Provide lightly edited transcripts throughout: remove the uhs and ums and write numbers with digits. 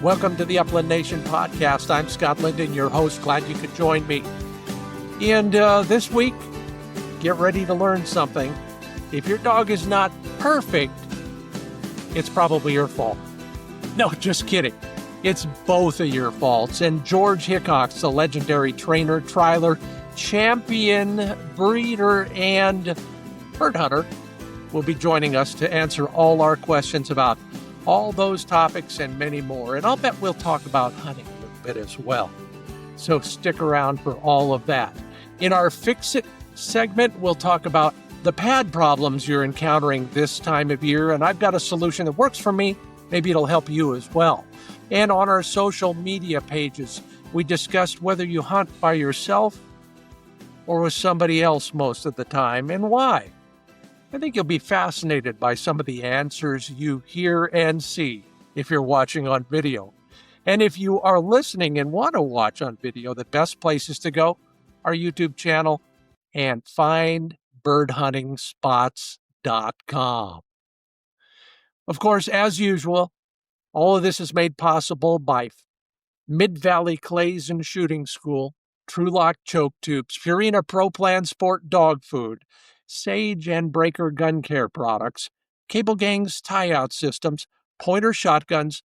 Welcome to the Upland Nation podcast. I'm Scott Linden, your host. Glad you could join me. And this week, get ready to learn something. If your dog is not perfect, it's probably your fault. No, just kidding. It's both of your faults. And George Hickox, the legendary trainer, trialer, champion, breeder, and bird hunter, will be joining us to answer all our questions about all those topics and many more. And I'll bet we'll talk about hunting a little bit as well. So stick around for all of that. In our Fix It segment, we'll talk about the pad problems you're encountering this time of year. And I've got a solution that works for me. Maybe it'll help you as well. And on our social media pages, we discussed whether you hunt by yourself or with somebody else most of the time and why. I think you'll be fascinated by some of the answers you hear and see if you're watching on video. And if you are listening and want to watch on video, the best places to go, our YouTube channel and findbirdhuntingspots.com. Of course, as usual, all of this is made possible by Mid-Valley Clays and Shooting School, TrulockChokes tubes, Purina Pro Plan Sport dog food, Sage and Breaker gun care products, CableGangz tie-out systems, pointer shotguns,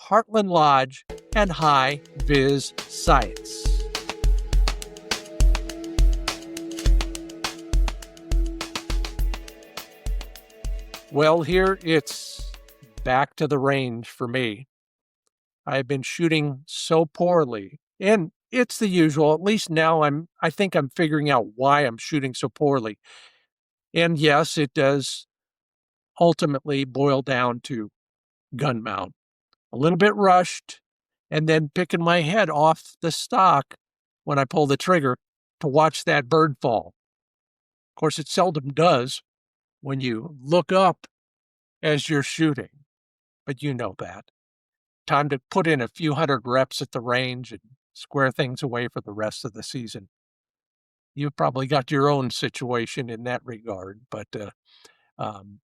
Heartland Lodge, and HiViz sights. Well, here it's back to the range for me. I've been shooting so poorly, and it's the usual. At least now I think I'm figuring out why I'm shooting so poorly. And yes, it does ultimately boil down to gun mount. A little bit rushed, and then picking my head off the stock when I pull the trigger to watch that bird fall. Of course, it seldom does when you look up as you're shooting, but you know that. Time to put in a few hundred reps at the range and square things away for the rest of the season. You've probably got your own situation in that regard, but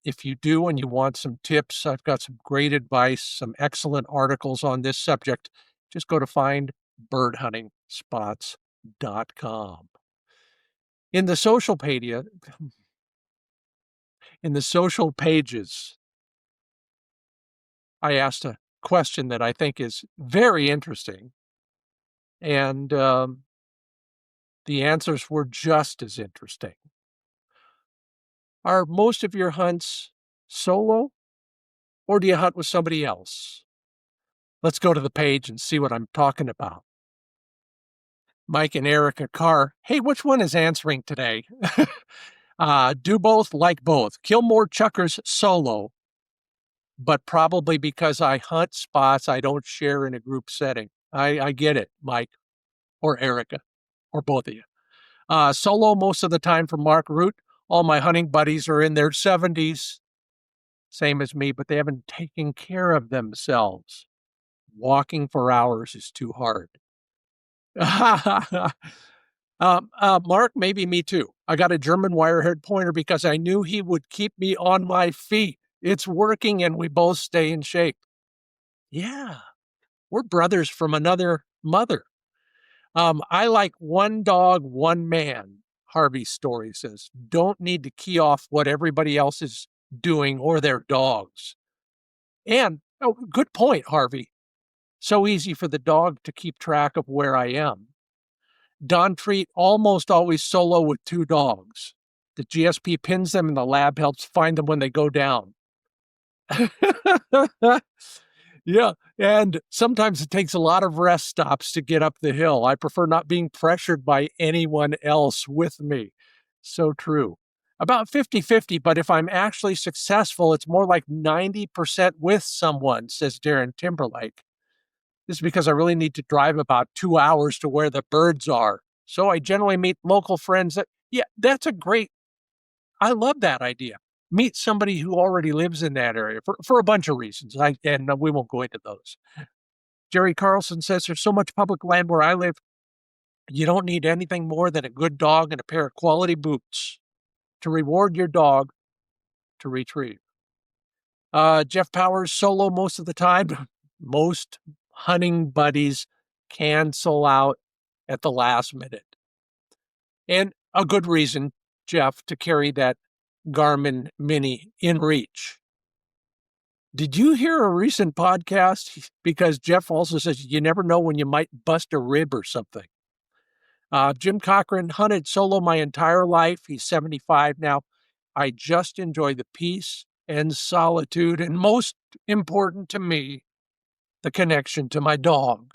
if you do and you want some tips, I've got some great advice, some excellent articles on this subject. Just go to findbirdhuntingspots.com. In the social pages, I asked a question that I think is very interesting, and the answers were just as interesting. Are most of your hunts solo, or do you hunt with somebody else? Let's go to the page and see what I'm talking about. Mike and Erica Carr. Hey, which one is answering today? Do both, like both. Kill more chuckers solo, but probably because I hunt spots I don't share in a group setting. I get it, Mike or Erica, or both of you. Solo most of the time for Mark Root. All my hunting buddies are in their 70s, same as me, but they haven't taken care of themselves. Walking for hours is too hard. Mark, maybe me too. I got a German wire-haired pointer because I knew he would keep me on my feet. It's working and we both stay in shape. Yeah, we're brothers from another mother. I like one dog, one man, Harvey's story says. Don't need to key off what everybody else is doing or their dogs. And, good point, Harvey. So easy for the dog to keep track of where I am. Don Treat almost always solo with two dogs. The GSP pins them and the lab helps find them when they go down. Yeah, and sometimes it takes a lot of rest stops to get up the hill. I prefer not being pressured by anyone else with me. So true. About 50-50, but if I'm actually successful, it's more like 90% with someone, says Darren Timberlake. This is because I really need to drive about 2 hours to where the birds are. So I generally meet local friends. That's a great, I love that idea. Meet somebody who already lives in that area for a bunch of reasons, and we won't go into those. Jerry Carlson says there's so much public land where I live, you don't need anything more than a good dog and a pair of quality boots to reward your dog to retrieve. Jeff Powers, solo most of the time. Most hunting buddies cancel out at the last minute. And a good reason, Jeff, to carry that Garmin Mini in reach. Did you hear a recent podcast? Because Jeff also says you never know when you might bust a rib or something. Jim Cochran hunted solo my entire life. He's 75 now. I just enjoy the peace and solitude, and most important to me, the connection to my dog.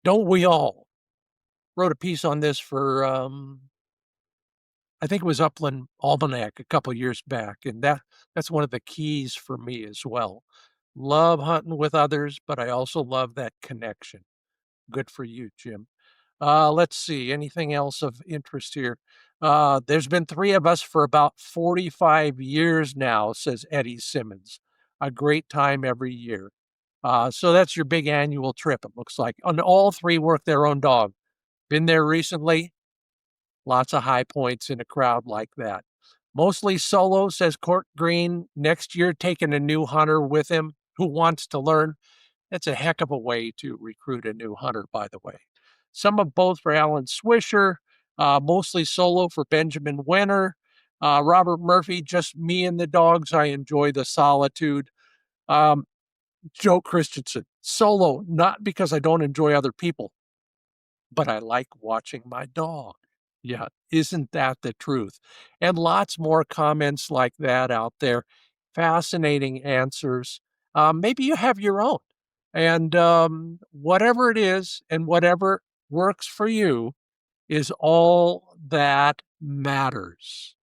Don't we all? Wrote a piece on this for, I think it was Upland Almanac a couple years back, and that's one of the keys for me as well. Love hunting with others, but I also love that connection. Good for you, Jim. Let's see, anything else of interest here? There's been 3 of us for about 45 years now, says Eddie Simmons. A great time every year. So that's your big annual trip, it looks like. And all 3 work their own dog. Been there recently. Lots of high points in a crowd like that. Mostly solo, says Court Green. Next year, taking a new hunter with him who wants to learn. That's a heck of a way to recruit a new hunter, by the way. Some of both for Alan Swisher, mostly solo for Benjamin Winter. Robert Murphy, just me and the dogs. I enjoy the solitude. Joe Christensen, solo, not because I don't enjoy other people, but I like watching my dog. Yeah, isn't that the truth? And lots more comments like that out there. Fascinating answers. Maybe you have your own. And whatever it is and whatever works for you is all that matters.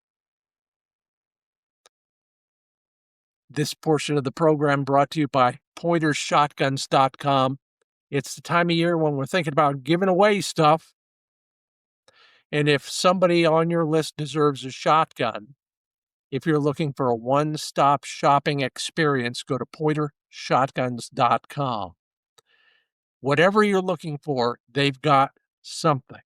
This portion of the program brought to you by pointershotguns.com. It's the time of year when we're thinking about giving away stuff. And if somebody on your list deserves a shotgun, if you're looking for a one-stop shopping experience, go to pointershotguns.com. Whatever you're looking for, they've got something.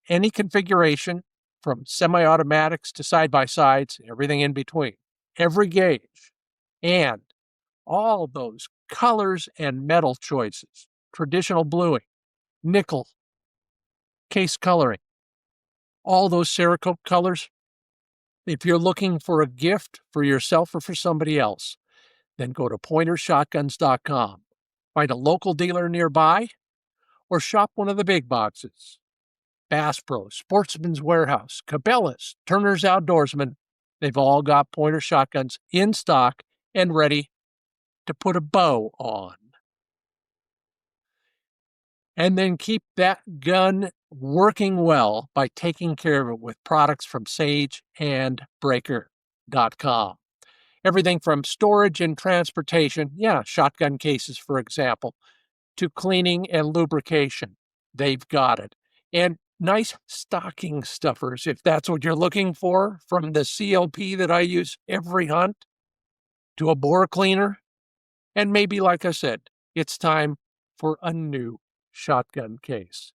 Any configuration, from semi-automatics to side-by-sides, everything in between. Every gauge. And all those colors and metal choices. Traditional bluing, nickel, case coloring, all those Cerakote colors. If you're looking for a gift for yourself or for somebody else, then go to pointershotguns.com. Find a local dealer nearby or shop one of the big boxes. Bass Pro, Sportsman's Warehouse, Cabela's, Turner's Outdoorsman, they've all got pointer shotguns in stock and ready to put a bow on. And then keep that gun working well by taking care of it with products from sageandbreaker.com. Everything from storage and transportation, shotgun cases, for example, to cleaning and lubrication. They've got it. And nice stocking stuffers, if that's what you're looking for, from the CLP that I use every hunt to a bore cleaner. And maybe, like I said, it's time for a new shotgun case.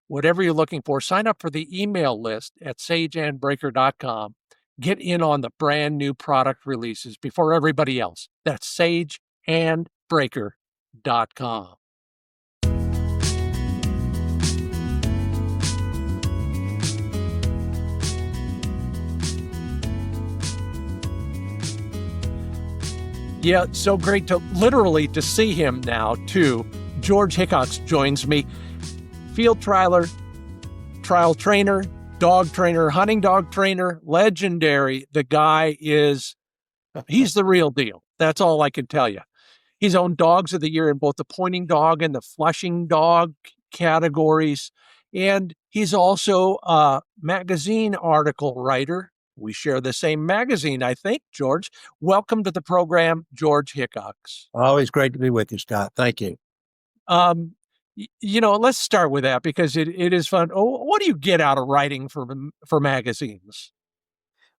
Whatever you're looking for, sign up for the email list at sageandbreaker.com. Get in on the brand new product releases before everybody else. That's sageandbreaker.com. Yeah, it's so great to see him now, too. George Hickox joins me. Field trialer, trial trainer, dog trainer, hunting dog trainer, legendary. The guy he's the real deal. That's all I can tell you. He's owned Dogs of the Year in both the pointing dog and the flushing dog categories. And he's also a magazine article writer. We share the same magazine, I think, George. Welcome to the program, George Hickox. Always great to be with you, Scott. Thank you. Let's start with that because it is fun. What do you get out of writing for magazines?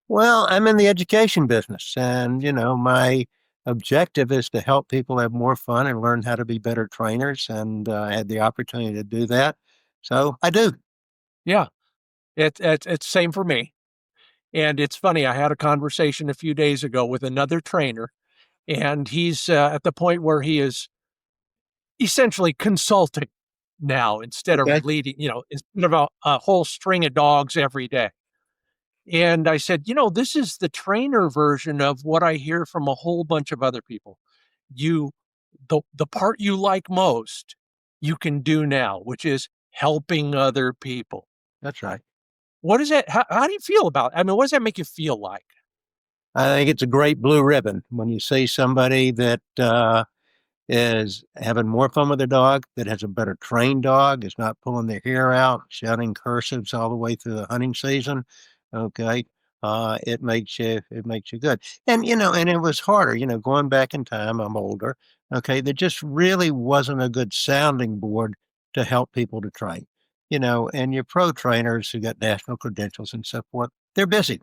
Well, I'm in the education business, and, my objective is to help people have more fun and learn how to be better trainers, and I had the opportunity to do that. So I do. Yeah, it's same for me. And it's funny, I had a conversation a few days ago with another trainer, and he's at the point where he is essentially consulting now instead of Okay. leading, instead of a whole string of dogs every day. And I said, this is the trainer version of what I hear from a whole bunch of other people. You, the part you like most, you can do now, which is helping other people. That's right. What is that? How do you feel about it? I mean, what does that make you feel like? I think it's a great blue ribbon when you see somebody that is having more fun with their dog, that has a better trained dog, is not pulling their hair out, shouting cursives all the way through the hunting season. Okay. It makes you good. And and it was harder, going back in time, I'm older. Okay. There just really wasn't a good sounding board to help people to train. And your pro trainers who got national credentials and so forth, they're busy.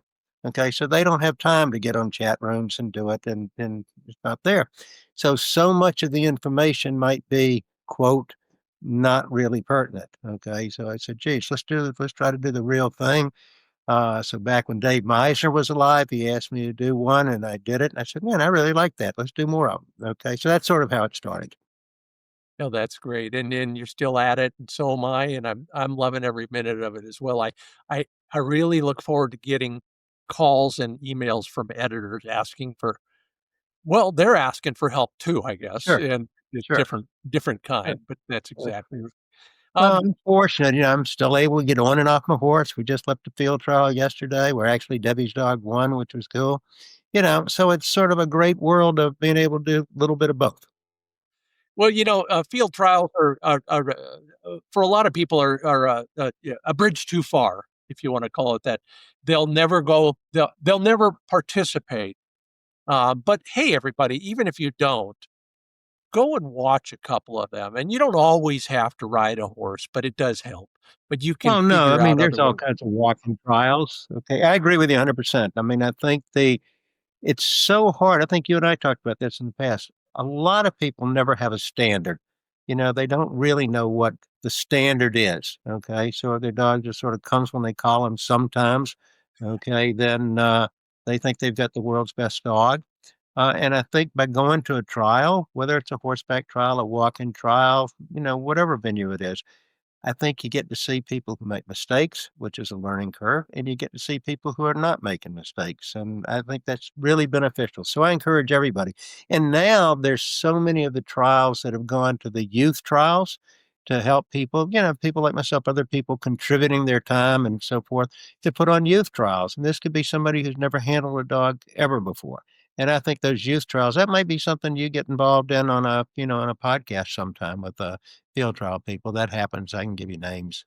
Okay. So they don't have time to get on chat rooms and do it, and it's not there. So much of the information might be, quote, not really pertinent. Okay. So I said, geez, let's try to do the real thing. So back when Dave Meisner was alive, he asked me to do one and I did it. And I said, man, I really like that. Let's do more of them. Okay. So that's sort of how it started. No, that's great, and you're still at it, and so am I, and I'm loving every minute of it as well. I I really look forward to getting calls and emails from editors asking for, well, they're asking for help too, I guess, Sure. and it's Sure. different Sure. kind, but that's Sure. exactly right. Well, Um, I'm fortunate, I'm still able to get on and off my horse. We just left a field trial yesterday where actually Debbie's dog won, which was cool. So it's sort of a great world of being able to do a little bit of both. well, field trials for a lot of people are yeah, a bridge too far, if you wanna call it that. They'll never participate, but hey, everybody, even if you don't, go and watch a couple of them. And you don't always have to ride a horse, but it does help. But you can Well, no, I figure mean, out there's other all ways. kinds of walking trials. Okay. I agree with you 100%. I mean, I think it's so hard. I think you and I talked about this in the past. A lot of people never have a standard. They don't really know what the standard is. Okay. So if their dog just sort of comes when they call him sometimes, okay, then they think they've got the world's best dog. And I think by going to a trial, whether it's a horseback trial, a walk-in trial, whatever venue it is, I think you get to see people who make mistakes, which is a learning curve, and you get to see people who are not making mistakes. And I think that's really beneficial. So I encourage everybody. And now there's so many of the trials that have gone to the youth trials to help people, people like myself, other people contributing their time and so forth to put on youth trials. And this could be somebody who's never handled a dog ever before. And I think those youth trials, that might be something you get involved in on a podcast sometime with field trial people. That happens. I can give you names.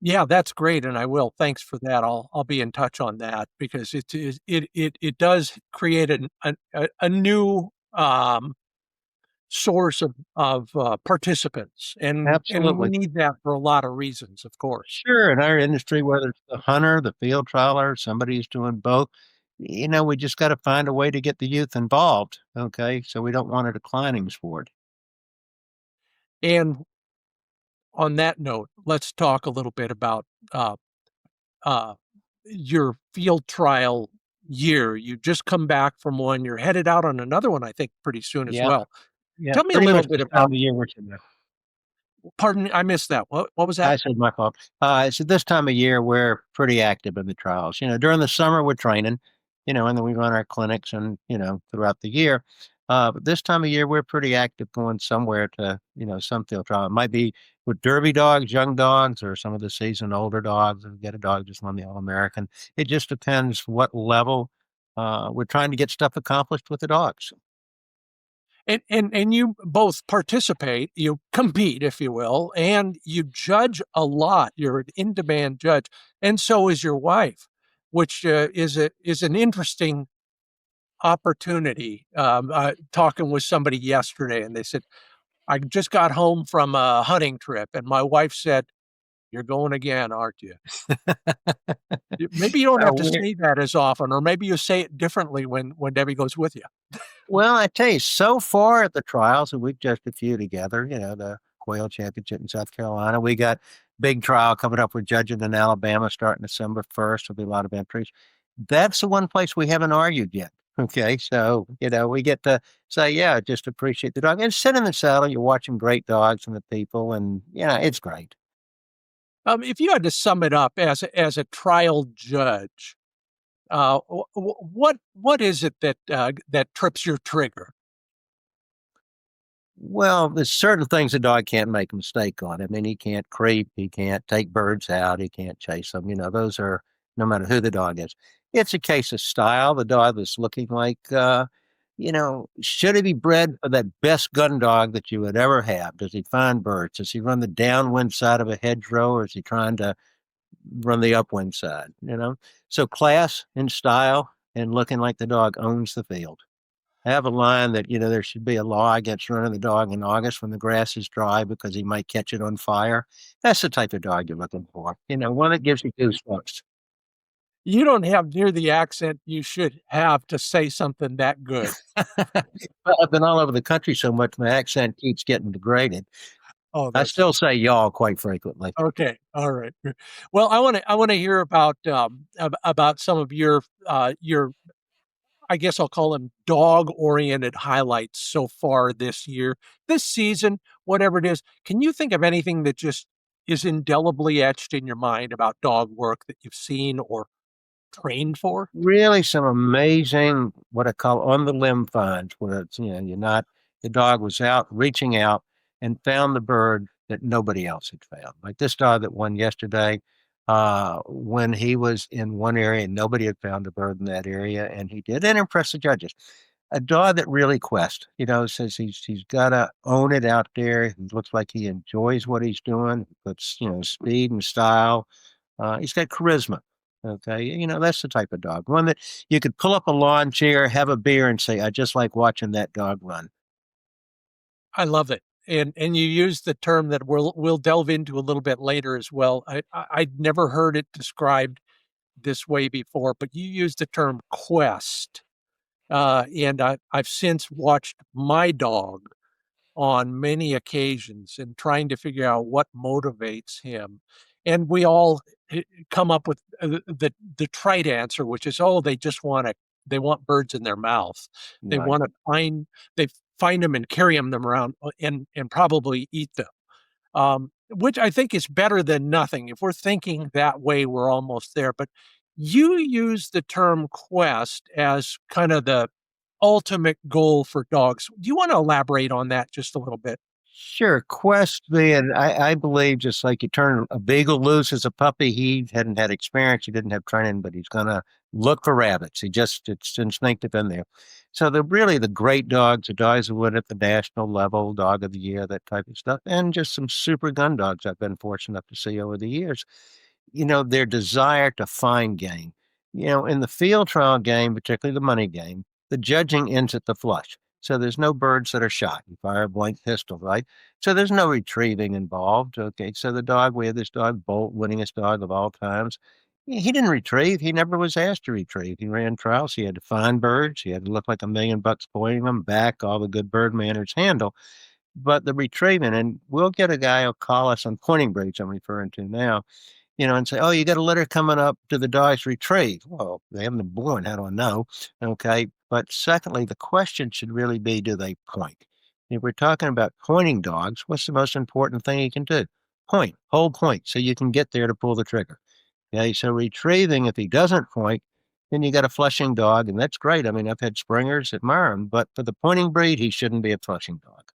Yeah, that's great, and I will. Thanks for that. I'll be in touch on that because it does create a new source of participants, and we Absolutely. need that for a lot of reasons, of course. Sure. In our industry, whether it's the hunter, the field trialer, somebody who's doing both, we just got to find a way to get the youth involved. Okay. So we don't want a declining sport. And on that note, let's talk a little bit about uh, uh, your field trial year. You just come back from one. You're headed out on another one, I think, pretty soon as Yeah. well. Yeah. Tell me a Pretty little much bit this time about. of year we're in there. Pardon me, I missed that. What was that? I said my fault. So this time of year, we're pretty active in the trials. During the summer, we're training, and then we run our clinics and, throughout the year. But this time of year, we're pretty active going somewhere to, some field trial. It might be with derby dogs, young dogs, or some of the seasoned older dogs. We get a dog just won the All-American. It just depends what level we're trying to get stuff accomplished with the dogs. And you both participate, you compete, if you will, and you judge a lot. You're an in-demand judge, and so is your wife, which is an interesting opportunity. Talking with somebody yesterday, and they said, "I just got home from a hunting trip," and my wife said, "You're going again, aren't you?" Maybe you don't have to We're say that as often, or maybe you say it differently when Debbie goes with you. Well, I tell you, so far at the trials, and we've just a few together, the Quail Championship in South Carolina. We got big trial coming up. We're judging in Alabama starting December 1st. There'll be a lot of entries. That's the one place we haven't argued yet. Okay, so we get to say, yeah, just appreciate the dog and sit in the saddle. You're watching great dogs and the people, and it's great. If you had to sum it up as a trial judge, what is it that trips your trigger? Well, there's certain things a dog can't make a mistake on. I mean, he can't creep, he can't take birds out, he can't chase them. Those are no matter who the dog is. It's a case of style. The dog is looking like, should he be bred for that best gun dog that you would ever have? Does he find birds? Does he run the downwind side of a hedgerow, or is he trying to run the upwind side? So class and style and looking like the dog owns the field. I have a line that, there should be a law against running the dog in August when the grass is dry because he might catch it on fire. That's the type of dog you're looking for. One that gives you goosebumps. You don't have near the accent you should have to say something that good. Well, I've been all over the country so much, my accent keeps getting degraded. Oh, I that's still say y'all quite frequently. okay. All right. Well, I want to hear about some of your I guess I'll call them dog-oriented highlights so far this year, this season, whatever it is. Can you think of anything that just is indelibly etched in your mind about dog work that you've seen or trained for? Really some amazing, what I call on the limb finds, where it's, you're not, the dog was out reaching out and found the bird that nobody else had found. Like this dog that won yesterday, when he was in one area and nobody had found a bird in that area, and he did, and impressed the judges. A dog that really quests, says he's got to own it out there. He looks like he enjoys what he's doing, puts, speed and style. He's got charisma. Okay. That's the type of dog. One that you could pull up a lawn chair, have a beer, and say, I just like watching that dog run. I love it. And you use the term that we'll delve into a little bit later as well. I'd never heard it described this way before, but you used the term quest. And I've since watched my dog on many occasions and trying to figure out what motivates him. And we all come up with the trite answer, which is, oh, they want birds in their mouth. They Right. want to find them and carry them around and probably eat them. Which I think is better than nothing. If we're thinking that way, we're almost there. But you use the term quest as kind of the ultimate goal for dogs. Do you want to elaborate on that just a little bit? Sure. Quest being, I believe, just like you turn a beagle loose as a puppy, he hadn't had experience, he didn't have training, but he's going to look for rabbits. It's instinctive in there. So they're really the great dogs, the dogs who win at the national level, dog of the year, that type of stuff, and just some super gun dogs I've been fortunate enough to see over the years. Their desire to find game. In the field trial game, particularly the money game, the judging ends at the flush. So there's no birds that are shot. You fire a blank pistol, right? So there's no retrieving involved. Okay. So we had this dog, Bolt, winningest dog of all times. He didn't retrieve. He never was asked to retrieve. He ran trials. He had to find birds. He had to look like $1,000,000 pointing them back, all the good bird manners handle. But the retrieving, and we'll get a guy who'll call us on pointing breeds I'm referring to now, and say, oh, you got a litter coming up to the dog's retrieve. Well, they haven't been born. How do I know? Okay. But secondly, the question should really be, do they point? If we're talking about pointing dogs, what's the most important thing you can do? Point, hold point, so you can get there to pull the trigger. Okay. So retrieving, if he doesn't point, then you got a flushing dog, and that's great. I mean, I've had springers, admire him, but for the pointing breed, he shouldn't be a flushing dog.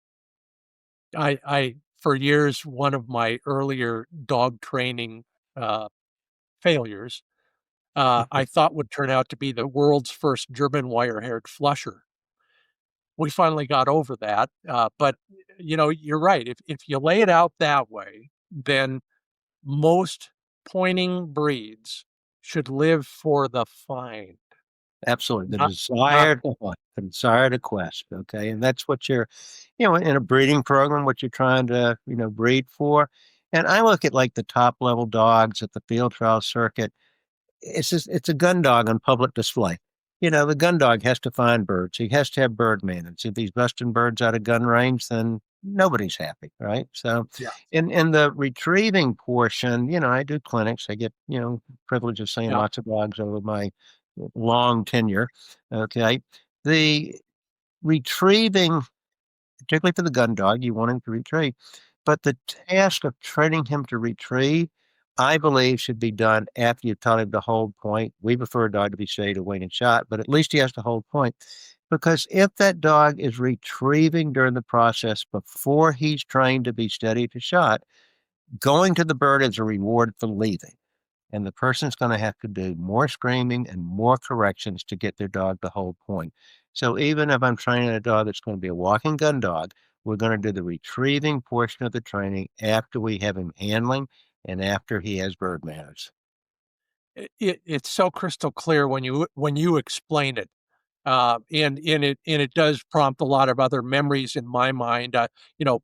I for years, one of my earlier dog training failures, I thought would turn out to be the world's first German wire-haired flusher. We finally got over that, but you're right. If you lay it out that way, then most pointing breeds should live for the find, Absolutely. The not desire to hunt, the desire to quest. Okay. And that's what you're, in a breeding program, what you're trying to, breed for. And I look at like the top level dogs at the field trial circuit. It's a gun dog on public display. The gun dog has to find birds. He has to have bird manners. If he's busting birds out of gun range, then nobody's happy, right? So yeah, in the retrieving portion, I do clinics. I get, privilege of seeing yeah. lots of dogs over my long tenure. Okay. The retrieving, particularly for the gun dog, you want him to retrieve. But the task of training him to retrieve, I believe, should be done after you've taught him to hold point. We prefer a dog to be steady to wing and shot, but at least he has to hold point. Because if that dog is retrieving during the process before he's trained to be steady to shot, going to the bird is a reward for leaving. And the person's going to have to do more screaming and more corrections to get their dog to hold point. So even if I'm training a dog that's going to be a walking gun dog, we're going to do the retrieving portion of the training after we have him handling and after he has bird manners. It's so crystal clear when you explain it. And it does prompt a lot of other memories in my mind.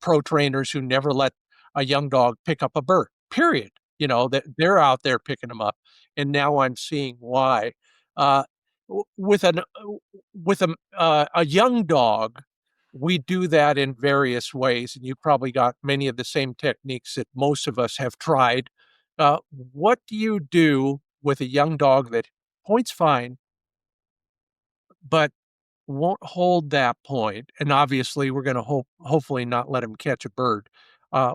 Pro trainers who never let a young dog pick up a bird. Period. That they're out there picking them up, and now I'm seeing why. Uh, with a young dog, we do that in various ways, and you probably got many of the same techniques that most of us have tried. What do you do with a young dog that points fine, but won't hold that point? And obviously, we're going to hopefully not let him catch a bird.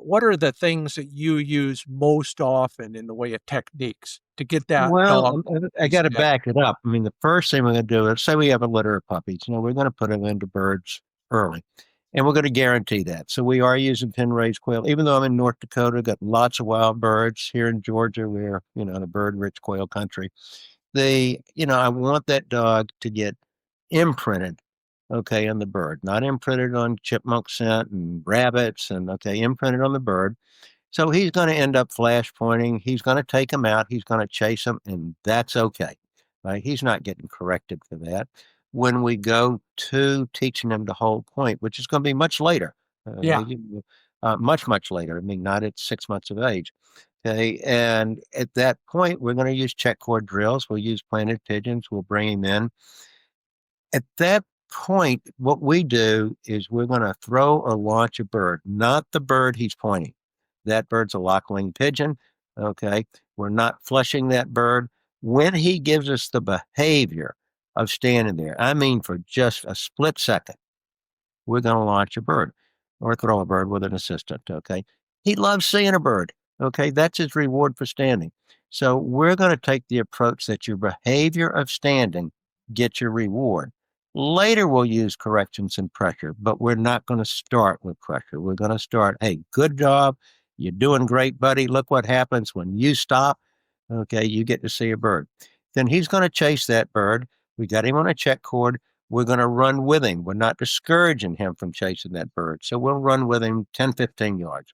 What are the things that you use most often in the way of techniques to get that Well, dog I got to steady? back it up. I mean, the first thing we're going to do is say we have a litter of puppies. We're going to put them into birds early, and we're going to guarantee that. So we are using pin-raised quail. Even though I'm in North Dakota, got lots of wild birds. Here in Georgia, we're the bird-rich quail country. I want that dog to get imprinted, okay, on the bird, not imprinted on chipmunk scent and rabbits, and okay, imprinted on the bird. So he's going to end up flash pointing. He's going to take him out. He's going to chase him, and that's okay. Right? He's not getting corrected for that. When we go to teaching him to hold point, which is going to be much later, Yeah. much, much later. I mean, not at 6 months of age. Okay. And at that point, we're going to use check cord drills. We'll use planted pigeons. We'll bring him in. At that point, what we do is we're going to throw or launch a bird, not the bird he's pointing. That bird's a lock-winged pigeon. Okay. We're not flushing that bird. When he gives us the behavior of standing there, I mean, for just a split second, we're going to launch a bird or throw a bird with an assistant. Okay. He loves seeing a bird. Okay. That's his reward for standing. So we're going to take the approach that your behavior of standing gets your reward. Later, we'll use corrections and pressure, but we're not going to start with pressure. We're going to start, hey, good job. You're doing great, buddy. Look what happens when you stop. Okay. You get to see a bird. Then he's going to chase that bird. We got him on a check cord. We're going to run with him. We're not discouraging him from chasing that bird. So we'll run with him 10, 15 yards.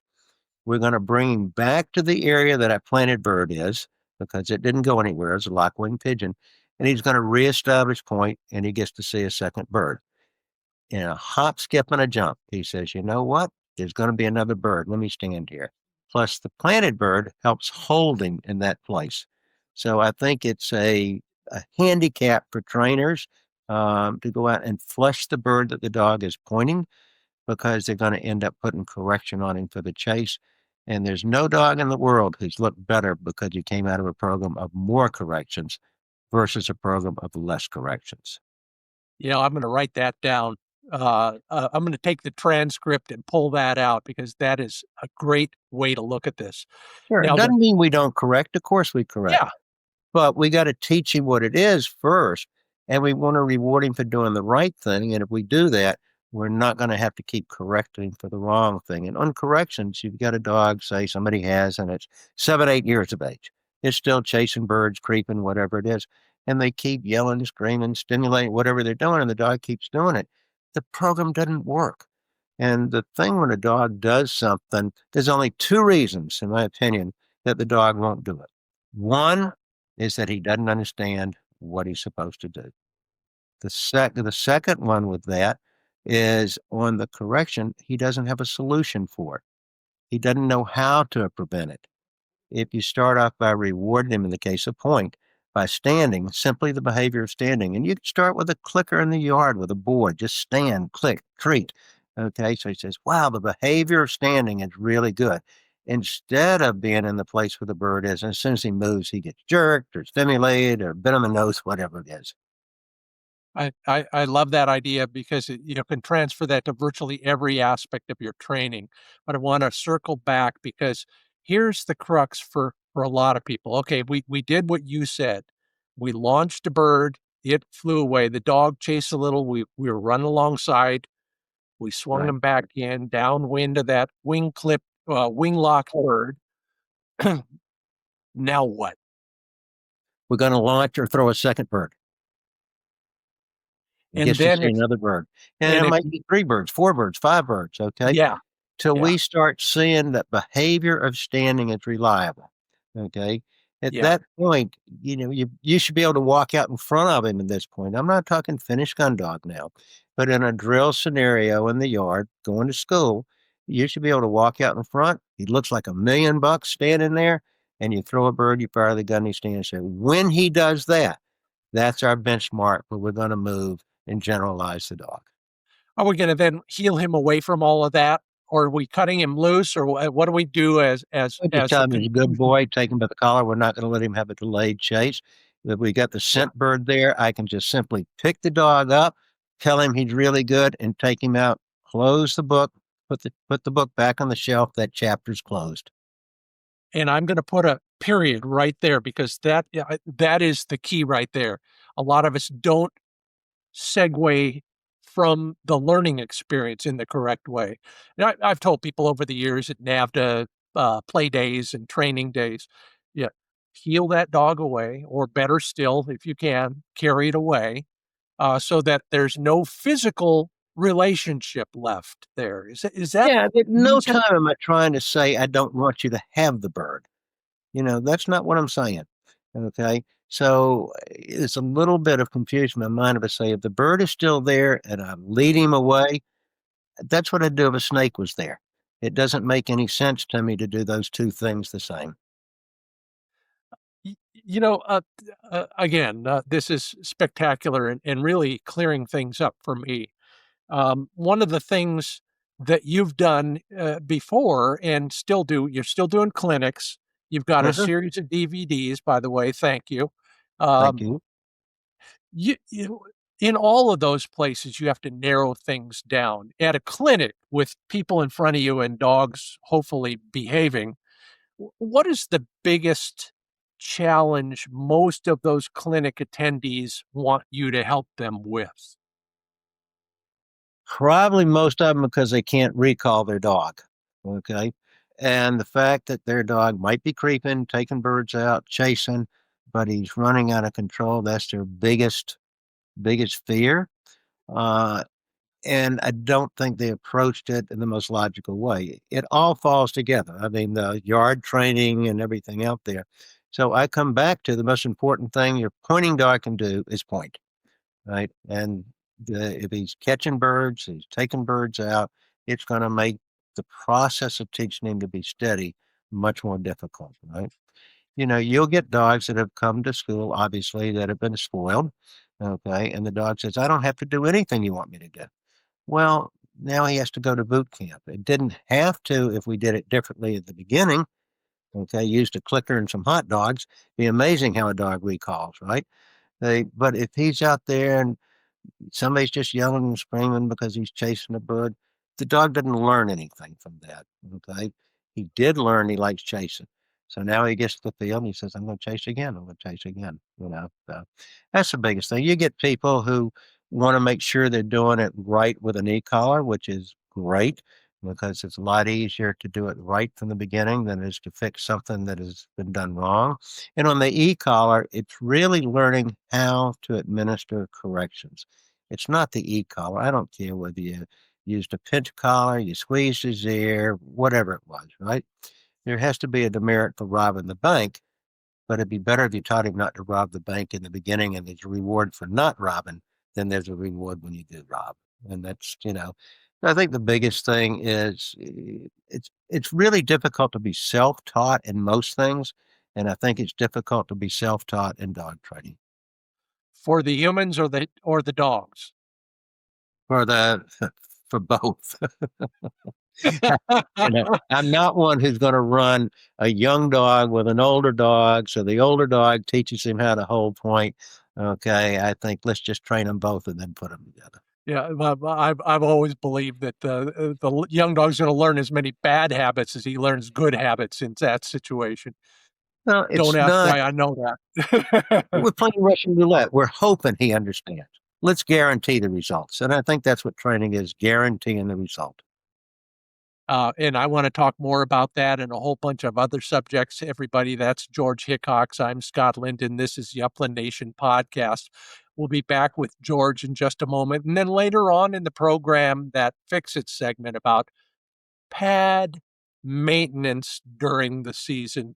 We're going to bring him back to the area that our planted bird is because it didn't go anywhere. It's a lock-winged pigeon. And he's going to reestablish point, and he gets to see a second bird. In a hop, skip, and a jump, he says, you know what? There's going to be another bird. Let me stand here. Plus, the planted bird helps hold him in that place. So I think it's a handicap for trainers to go out and flush the bird that the dog is pointing because they're going to end up putting correction on him for the chase. And there's no dog in the world who's looked better because he came out of a program of more corrections versus a program of less corrections. I'm going to write that down. I'm going to take the transcript and pull that out because that is a great way to look at this. Sure. It doesn't mean we don't correct. Of course we correct. Yeah. But we got to teach him what it is first. And we want to reward him for doing the right thing. And if we do that, we're not going to have to keep correcting for the wrong thing. And on corrections, you've got a dog, say somebody has, and it's 7, 8 years of age. It's still chasing birds, creeping, whatever it is. And they keep yelling, screaming, stimulating, whatever they're doing, and the dog keeps doing it. The program doesn't work. And the thing when a dog does something, there's only 2 reasons, in my opinion, that the dog won't do it. One is that he doesn't understand what he's supposed to do. The second one with that is on the correction, he doesn't have a solution for it. He doesn't know how to prevent it. If you start off by rewarding him in the case of point, by standing, simply the behavior of standing, and you can start with a clicker in the yard with a board, just stand, click, treat. Okay, so he says, wow, the behavior of standing is really good. instead of being in the place where the bird is. And as soon as he moves, he gets jerked or stimulated or bit on the nose, whatever it is. I love that idea because it can transfer that to virtually every aspect of your training. But I want to circle back because here's the crux for a lot of people. Okay, we did what you said. We launched a bird, it flew away. The dog chased a little. We were running alongside. We swung Right. him back in downwind of that wing lock bird. Now what? We're going to launch or throw a second bird. And Gets to then see if another bird. And and it if might be 3 birds, 4 birds, 5 birds, okay? yeah, Till yeah, we start seeing that behavior of standing is reliable, okay? At yeah. that point, you should be able to walk out in front of him at this point. I'm not talking finished gun dog now, but in a drill scenario in the yard, going to school, you should be able to walk out in front. He looks like $1,000,000 standing there, and you throw a bird, you fire the gun, he stands there. When he does that, that's our benchmark where we're going to move and generalize the dog. Are we going to then heal him away from all of that, or are we cutting him loose, or what do we do I just as tell the him he's a good conclusion? boy, take him by the collar. We're not going to let him have a delayed chase. If we got the Yeah, scent bird there, I can just simply pick the dog up, tell him he's really good, and take him out, close the book, put the book back on the shelf. That chapter's closed. and I'm going to put a period right there because that is the key right there. A lot of us don't segue from the learning experience in the correct way. And I've told people over the years at NAVDA play days and training days, yeah, heal that dog away, or better still, if you can, carry it away, so that there's no physical relationship left there. Is that Yeah, at no reason? time am I trying to say I don't want you to have the bird. That's not what I'm saying. Okay. So it's a little bit of confusion in my mind if I say if the bird is still there and I lead him away, that's what I'd do if a snake was there. It doesn't make any sense to me to do those two things the same. Again, this is spectacular and really clearing things up for me. One of the things that you've done before and still do, you're still doing clinics. You've got a Hmm. series of DVDs, by the way. Thank you. Thank Um, you. you in all of those places, you have to narrow things down. At a clinic with people in front of you and dogs hopefully behaving, what is the biggest challenge most of those clinic attendees want you to help them with? Probably most of them because they can't recall their dog. Okay. And the fact that their dog might be creeping, taking birds out, chasing, but he's running out of control. That's their biggest fear. Uh, and I don't think they approached it in the most logical way. It all falls together. I mean, the yard training and everything out there. So I come back to the most important thing your pointing dog can do is point, right? And if he's catching birds, he's taking birds out, it's going to make the process of teaching him to be steady much more difficult, right? You'll get dogs that have come to school, obviously, that have been spoiled. Okay. And the dog says, I don't have to do anything you want me to do. Well, now he has to go to boot camp. It didn't have to if we did it differently at the beginning. Okay, used a clicker and some hot dogs. Be amazing how a dog recalls, right? But if he's out there and somebody's just yelling and screaming because he's chasing a bird, the dog didn't learn anything from that. Okay, he did learn he likes chasing. So now he gets to the field and he says, "I'm going to chase again. I'm going to chase again." So that's the biggest thing. You get people who want to make sure they're doing it right with an e-collar, which is great because it's a lot easier to do it right from the beginning than it is to fix something that has been done wrong. And on the e-collar, it's really learning how to administer corrections. It's not the e-collar. I don't care whether you used a pinch collar, you squeezed his ear, whatever it was, right? There has to be a demerit for robbing the bank, but it'd be better if you taught him not to rob the bank in the beginning and there's a reward for not robbing than there's a reward when you do rob. And I think the biggest thing is it's really difficult to be self-taught in most things. And I think it's difficult to be self-taught in dog training. For the humans or the dogs? For the for both. I'm not one who's going to run a young dog with an older dog. So the older dog teaches him how to hold point. Okay. I think let's just train them both and then put them together. Yeah, I've always believed that the young dog's going to learn as many bad habits as he learns good habits in that situation. No, Don't it's ask not. why I know that. We're playing Russian roulette. We're hoping he understands. Let's guarantee the results. And I think that's what training is, guaranteeing the result. And I want to talk more about that and a whole bunch of other subjects. Everybody, that's George Hickox. I'm Scott Linden. This is the Upland Nation podcast. We'll be back with George in just a moment. And then later on in the program, that Fix It segment about pad maintenance during the season.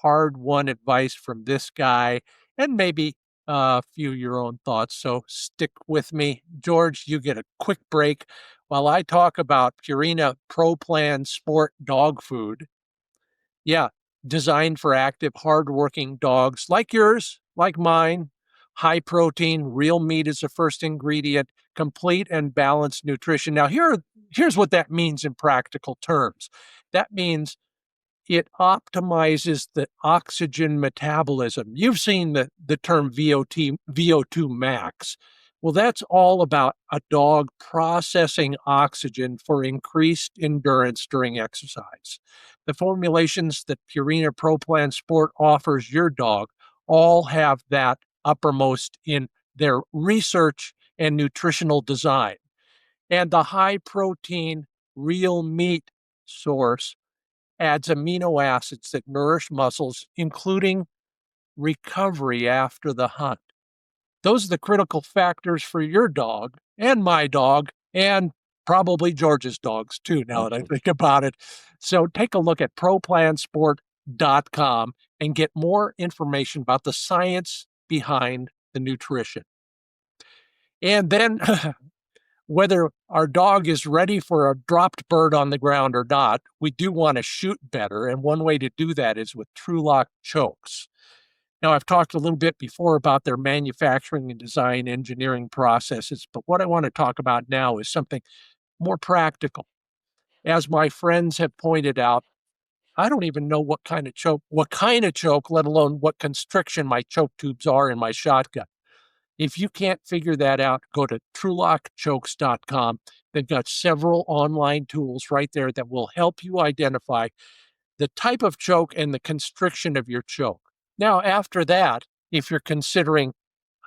Hard-won advice from this guy, and maybe a few of your own thoughts. So stick with me. George, you get a quick break while I talk about Purina Pro Plan Sport dog food. Yeah, designed for active, hardworking dogs like yours, like mine. High protein, real meat is the first ingredient, complete and balanced nutrition. Now, here's what that means in practical terms. That means it optimizes the oxygen metabolism. You've seen the term VO2 max. Well, that's all about a dog processing oxygen for increased endurance during exercise. The formulations that Purina Pro Plan Sport offers your dog all have that uppermost in their research and nutritional design. And the high protein real meat source adds amino acids that nourish muscles, including recovery after the hunt. Those are the critical factors for your dog and my dog and probably George's dogs too, now that I think about it. So take a look at proplansport.com and get more information about the science behind the nutrition. And then whether our dog is ready for a dropped bird on the ground or not, we do want to shoot better. And one way to do that is with TrulockChokes. Now, I've talked a little bit before about their manufacturing and design engineering processes, but what I want to talk about now is something more practical. As my friends have pointed out, I don't even know what kind of choke, let alone what constriction my choke tubes are in my shotgun. If you can't figure that out, go to TrulockChokes.com. They've got several online tools right there that will help you identify the type of choke and the constriction of your choke. Now, after that, if you're considering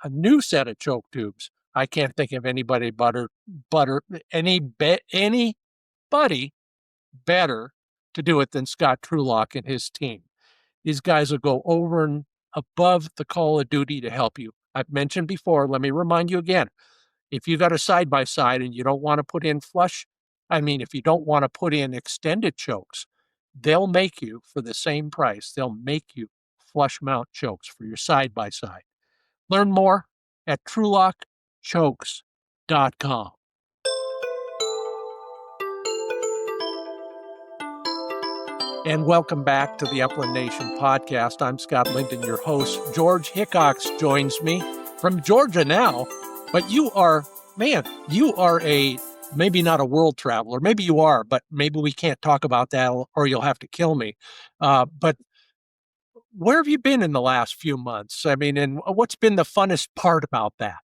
a new set of choke tubes, I can't think of anybody anybody better to do it than Scott Trulock and his team. These guys will go over and above the call of duty to help you. I've mentioned before, let me remind you again, if you got a side-by-side and you don't want to put in if you don't want to put in extended chokes, they'll make you, for the same price, they'll make you flush mount chokes for your side-by-side. Learn more at TrulockChokes.com. And welcome back to the Upland Nation podcast. I'm Scott Linden, your host. George Hickox joins me from Georgia now, but you are maybe not a world traveler. Maybe you are, but maybe we can't talk about that or you'll have to kill me. But where have you been in the last few months? I mean, and what's been the funnest part about that?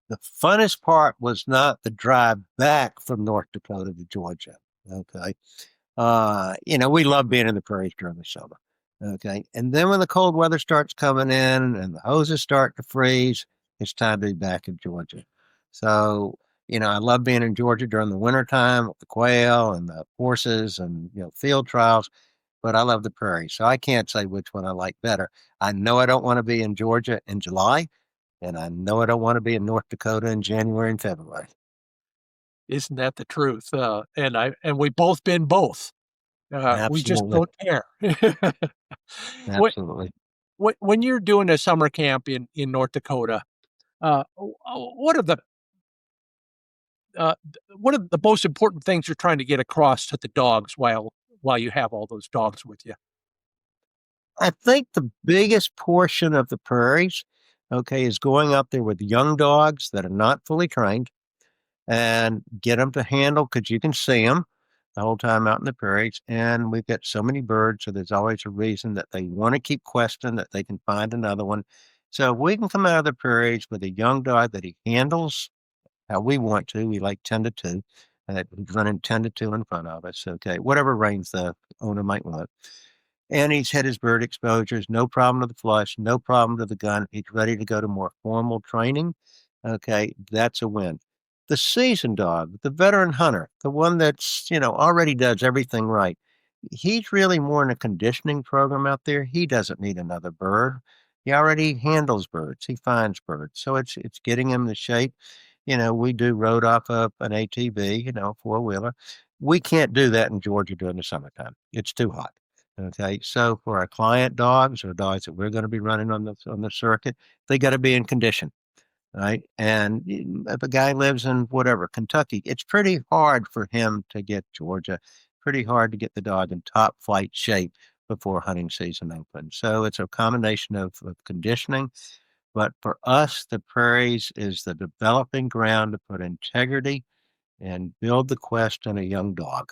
The funnest part was not the drive back from North Dakota to Georgia. Okay. We love being in the prairies during the summer. Okay. And then when the cold weather starts coming in and the hoses start to freeze, it's time to be back in Georgia. So, I love being in Georgia during the wintertime with the quail and the horses and, field trials, but I love the prairie. So I can't say which one I like better. I know I don't want to be in Georgia in July, and I know I don't want to be in North Dakota in January and February. Isn't that the truth? And we've both been both. We just don't care. Absolutely. When you're doing a summer camp in North Dakota, what are the most important things you're trying to get across to the dogs while you have all those dogs with you? I think the biggest portion of the prairies, is going up there with young dogs that are not fully trained. and get them to handle, because you can see them the whole time out in the prairies. And we've got so many birds, so there's always a reason that they want to keep questing that they can find another one. So if we can come out of the prairies with a young dog that he handles how we want to, we like 10 to 2, and he's running 10 to 2 in front of us. Okay, whatever range the owner might want. And he's had his bird exposures, no problem to the flush, no problem to the gun. He's ready to go to more formal training. Okay, that's a win. The seasoned dog, the veteran hunter, the one that's, already does everything right. He's really more in a conditioning program out there. He doesn't need another bird. He already handles birds. He finds birds. So it's getting him the shape. We do road off of an ATV, four-wheeler. We can't do that in Georgia during the summertime. It's too hot. Okay, so for our client dogs or dogs that we're going to be running on the circuit, they got to be in condition, right? And if a guy lives in whatever Kentucky, it's pretty hard for him to get Georgia, pretty hard to get the dog in top flight shape before hunting season opens. So it's a combination of conditioning. But for us, the prairies is the developing ground to put integrity and build the quest in a young dog.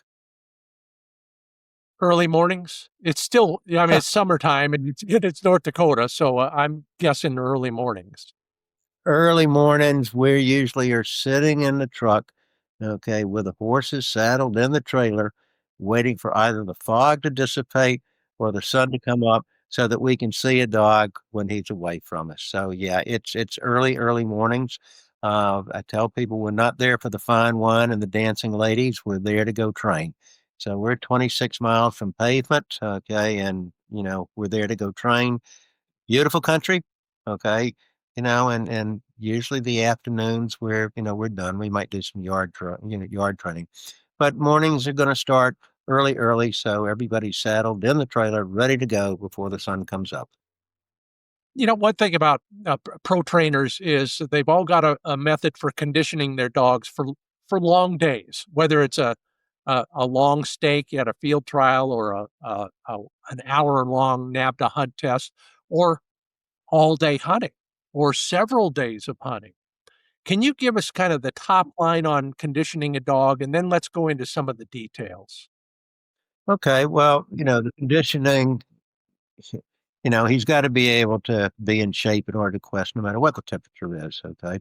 Early mornings. It's still, I mean, it's summertime and it's North Dakota, so I'm guessing early mornings. Early mornings, we usually are sitting in the truck, okay, with the horses saddled in the trailer, waiting for either the fog to dissipate or the sun to come up so that we can see a dog when he's away from us. So yeah, it's early mornings. I tell people we're not there for the fine wine and the dancing ladies. We're there to go train. So we're 26 miles from pavement, okay, and we're there to go train. Beautiful country, okay, and usually the afternoons we're done. We might do some yard training, but mornings are going to start early, so everybody's saddled in the trailer, ready to go before the sun comes up. One thing about pro trainers is that they've all got a method for conditioning their dogs for long days, whether it's a long stake at a field trial or an hour long NABDA hunt test or all day hunting or several days of hunting. Can you give us kind of the top line on conditioning a dog, and then let's go into some of the details? Okay, well, the conditioning, he's got to be able to be in shape in order to quest no matter what the temperature is. Okay,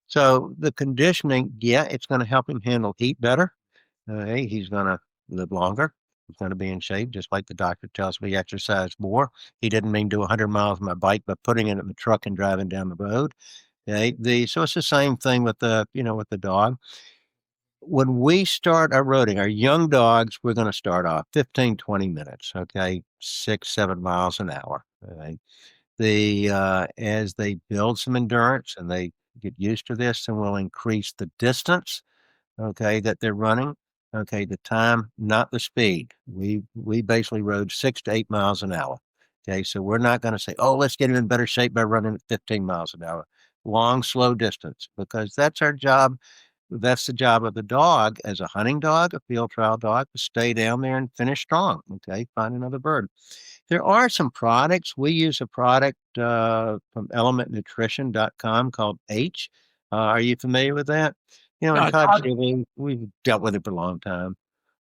so the conditioning, yeah, it's going to help him handle heat better. Hey, he's going to live longer. He's going to be in shape, just like the doctor tells me exercise more. He didn't mean do 100 miles on my bike, but putting it in the truck and driving down the road. Okay, so it's the same thing with the dog. When we start our roading, our young dogs, we're going to start off 15, 20 minutes. Okay, 6, 7 miles an hour. Okay, as they build some endurance and they get used to this, and we'll increase the distance, okay, that they're running. Okay, the time, not the speed. We basically rode 6 to 8 miles an hour. Okay, so we're not going to say, oh, let's get him in better shape by running at 15 miles an hour. Long, slow distance, because that's our job. That's the job of the dog as a hunting dog, a field trial dog, to stay down there and finish strong. Okay, find another bird. There are some products. We use a product from elementnutrition.com called H. Are you familiar with that? And Todd, Todd, we've dealt with it for a long time.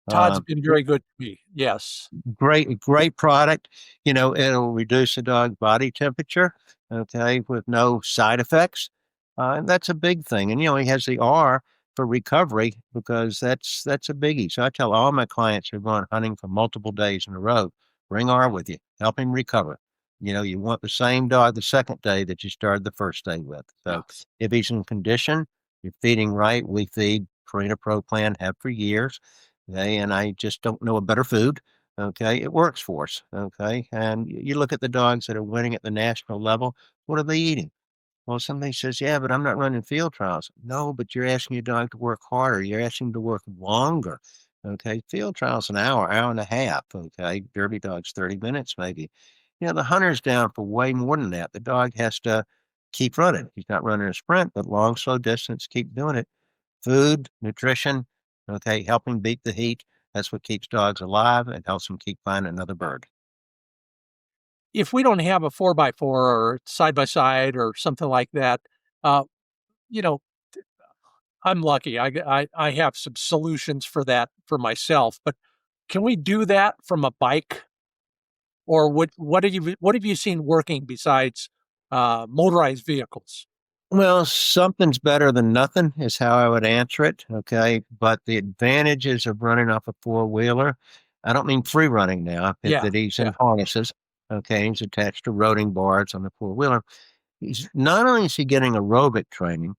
Todd's Uh, been very good to me. Yes. great product. It'll reduce the dog body temperature, okay, with no side effects. And that's a big thing. And, he has the R for recovery, because that's a biggie. So I tell all my clients who are going hunting for multiple days in a row, bring R with you, help him recover. You want the same dog the second day that you started the first day with. Yeah. So if he's in condition, you're feeding right. We feed Purina Pro Plan, have for years. Okay, and I just don't know a better food. Okay, it works for us. Okay, and you look at the dogs that are winning at the national level. What are they eating? Well, somebody says, yeah, but I'm not running field trials. No, but you're asking your dog to work harder. You're asking him to work longer. Okay, field trials an hour and a half. Okay, derby dogs 30 minutes maybe. The hunter's down for way more than that. The dog has to keep running. He's not running a sprint, but long, slow distance, keep doing it. Food, nutrition, okay, helping beat the heat. That's what keeps dogs alive and helps them keep finding another bird. If we don't have a 4x4 or side by side or something like that, uh, you know, I'm lucky. I have some solutions for that for myself, but can we do that from a bike? Or what have you seen working besides motorized vehicles? Well, something's better than nothing is how I would answer it. Okay. But the advantages of running off a four-wheeler, I don't mean free running now, Yeah, that he's yeah, in harnesses. Okay. He's attached to roding bars on the four-wheeler. He's not only is he getting aerobic training,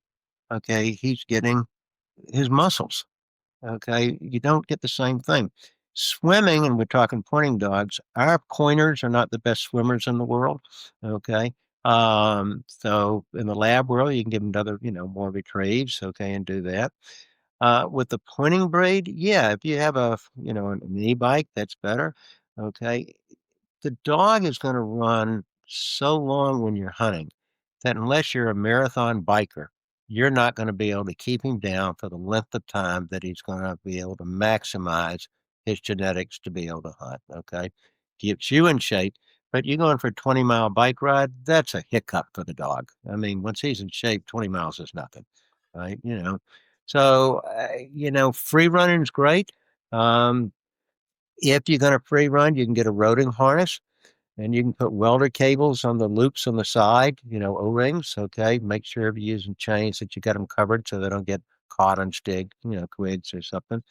okay, he's getting his muscles. Okay. You don't get the same thing. Swimming, and we're talking pointing dogs, our pointers are not the best swimmers in the world. Okay. So in the lab world, you can give them other, more retrieves, okay, and do that. With the pointing braid, yeah, if you have an e-bike, that's better. Okay. The dog is going to run so long when you're hunting that unless you're a marathon biker, you're not going to be able to keep him down for the length of time that he's going to be able to maximize his genetics to be able to hunt. Okay. Keeps you in shape, but you're going for a 20-mile bike ride, that's a hiccup for the dog. I mean, once he's in shape, 20 miles is nothing. Right. So, free running is great. Um, if you're going to free run, you can get a roding harness and you can put welder cables on the loops on the side, O-rings. Okay. Make sure you're using chains that you got them covered so they don't get caught on twigs or something.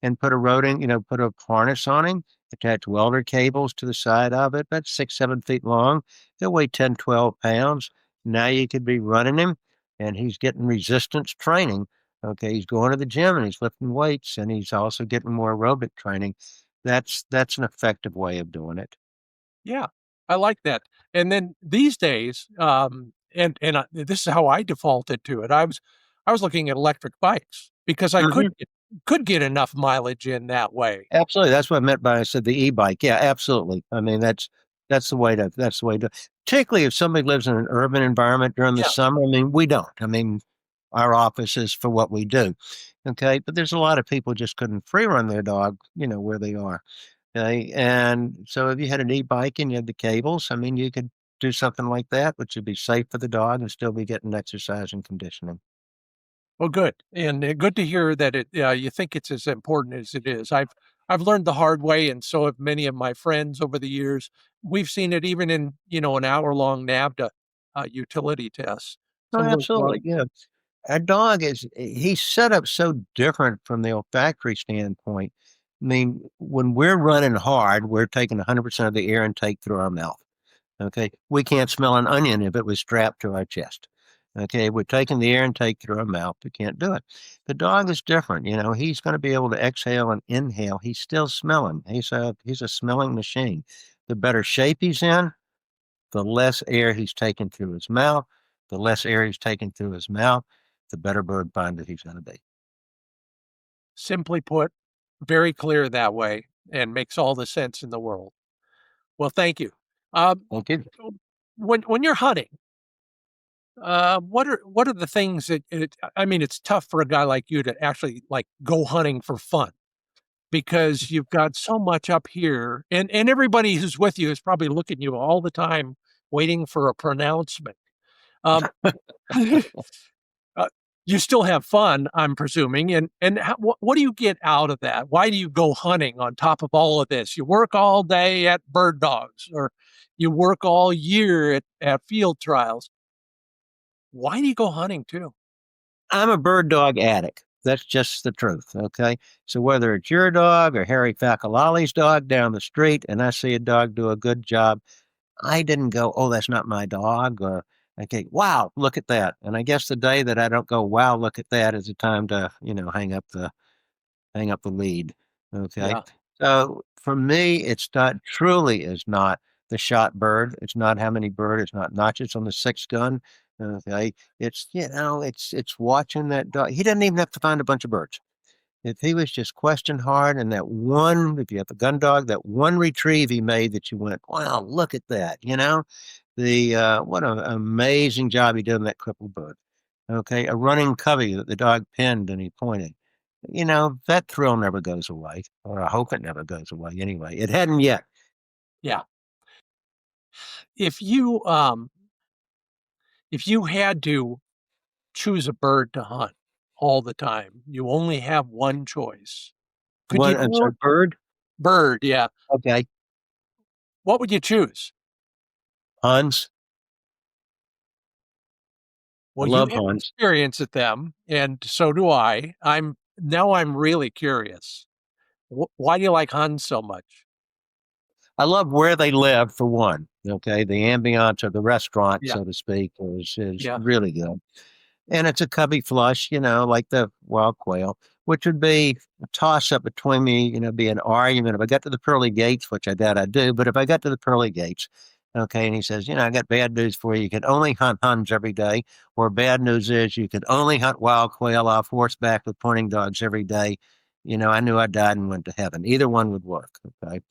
And put a roding, put a harness on him, attach welder cables to the side of it. That's 6, 7 feet long. They'll weigh 10, 12 pounds. Now you could be running him and he's getting resistance training. Okay. He's going to the gym and he's lifting weights and he's also getting more aerobic training. That's an effective way of doing it. yeah. I like that. And then these days, and this is how I defaulted to it. I was looking at electric bikes because I could get enough mileage in that way. Absolutely. That's what I meant by I said the e-bike. Yeah, absolutely. I mean, that's the way to particularly if somebody lives in an urban environment during the Yeah. summer. I mean, we don't. I mean, our office is for what we do. Okay. But there's a lot of people just couldn't free run their dog, where they are. Okay. And so if you had an e-bike and you had the cables, I mean, you could do something like that, which would be safe for the dog and still be getting exercise and conditioning. Well, good, and good to hear that you think it's as important as it is. I've learned the hard way, and so have many of my friends over the years. We've seen it even in an hour-long NAVDA utility tests. Oh, Some of those absolutely. dogs. Yeah. Our dog he's set up so different from the olfactory standpoint. I mean, when we're running hard, we're taking 100% of the air intake through our mouth. Okay. We can't smell an onion if it was strapped to our chest. Okay. We're taking the air intake through our mouth. We can't do it. The dog is different. He's going to be able to exhale and inhale. He's still smelling. He's a smelling machine. The better shape he's in, the less air he's taking through his mouth. The less air he's taking through his mouth, the better bird finder he's going to be. Simply put, very clear that way, and makes all the sense in the world. Well, thank you. Um, Okay. when you're hunting, what are the things I mean, it's tough for a guy like you to actually like go hunting for fun because you've got so much up here, and everybody who's with you is probably looking at you all the time, waiting for a pronouncement. Um, uh, you still have fun, I'm presuming, and what do you get out of that? Why do you go hunting on top of all of this? You work all day at bird dogs, or you work all year at field trials. Why do you go hunting too? I'm a bird dog addict. That's just the truth. Okay. So whether it's your dog or Harry Fakalali's dog down the street, and I see a dog do a good job, I didn't go, oh, that's not my dog, or okay, wow, look at that. And I guess the day that I don't go, wow, look at that, is the time to, hang up the lead. Okay. Yeah. So for me, it's not truly is not the shot bird. It's not how many bird. It's not notches on the six gun. Okay. It's watching that dog. He doesn't even have to find a bunch of birds. If he was just question hard and that one, if you have a gun dog, that one retrieve he made that you went, wow, look at that, what an amazing job he did on that crippled bird. Okay, a running covey that the dog pinned and he pointed. That thrill never goes away, or I hope it never goes away anyway. It hadn't yet. Yeah. If you had to choose a bird to hunt, all the time. You only have one choice. Could you One, I'm do sorry, it? bird? Bird, yeah. Okay. What would you choose? Huns. I Well, you love have Huns. experience at them, and so do I. I'm really curious. Why do you like Huns so much? I love where they live for one. Okay. The ambiance of the restaurant, Yeah, so to speak, is yeah. really good. And it's a cubby flush, like the wild quail, which would be a toss up between me, be an argument. If I got to the pearly gates, which I doubt I do, but if I got to the pearly gates, okay, and he says, I got bad news for you. You can only hunt Huns every day, or bad news is you can only hunt wild quail off horseback with pointing dogs every day. I knew I died and went to heaven. Either one would work. Okay.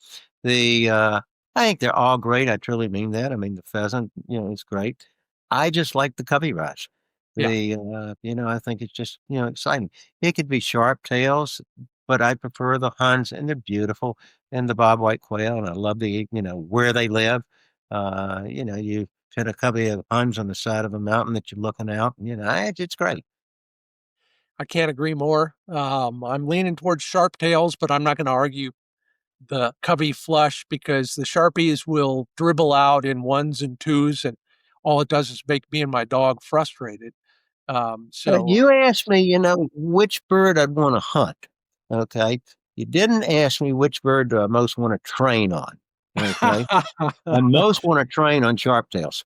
I think they're all great. I truly mean that. I mean, the pheasant, is great. I just like the cubby rise. Yeah. I think it's just, exciting. It could be sharp tails, but I prefer the Huns and they're beautiful and the bobwhite quail. And I love where they live. You put a covey of Huns on the side of a mountain that you're looking out, it's great. I can't agree more. I'm leaning towards sharp tails, but I'm not going to argue the covey flush because the Sharpies will dribble out in ones and twos, and all it does is make me and my dog frustrated. So You asked me, which bird I'd want to hunt. Okay. You didn't ask me which bird do I most want to train on. Okay. I most want to train on sharptails.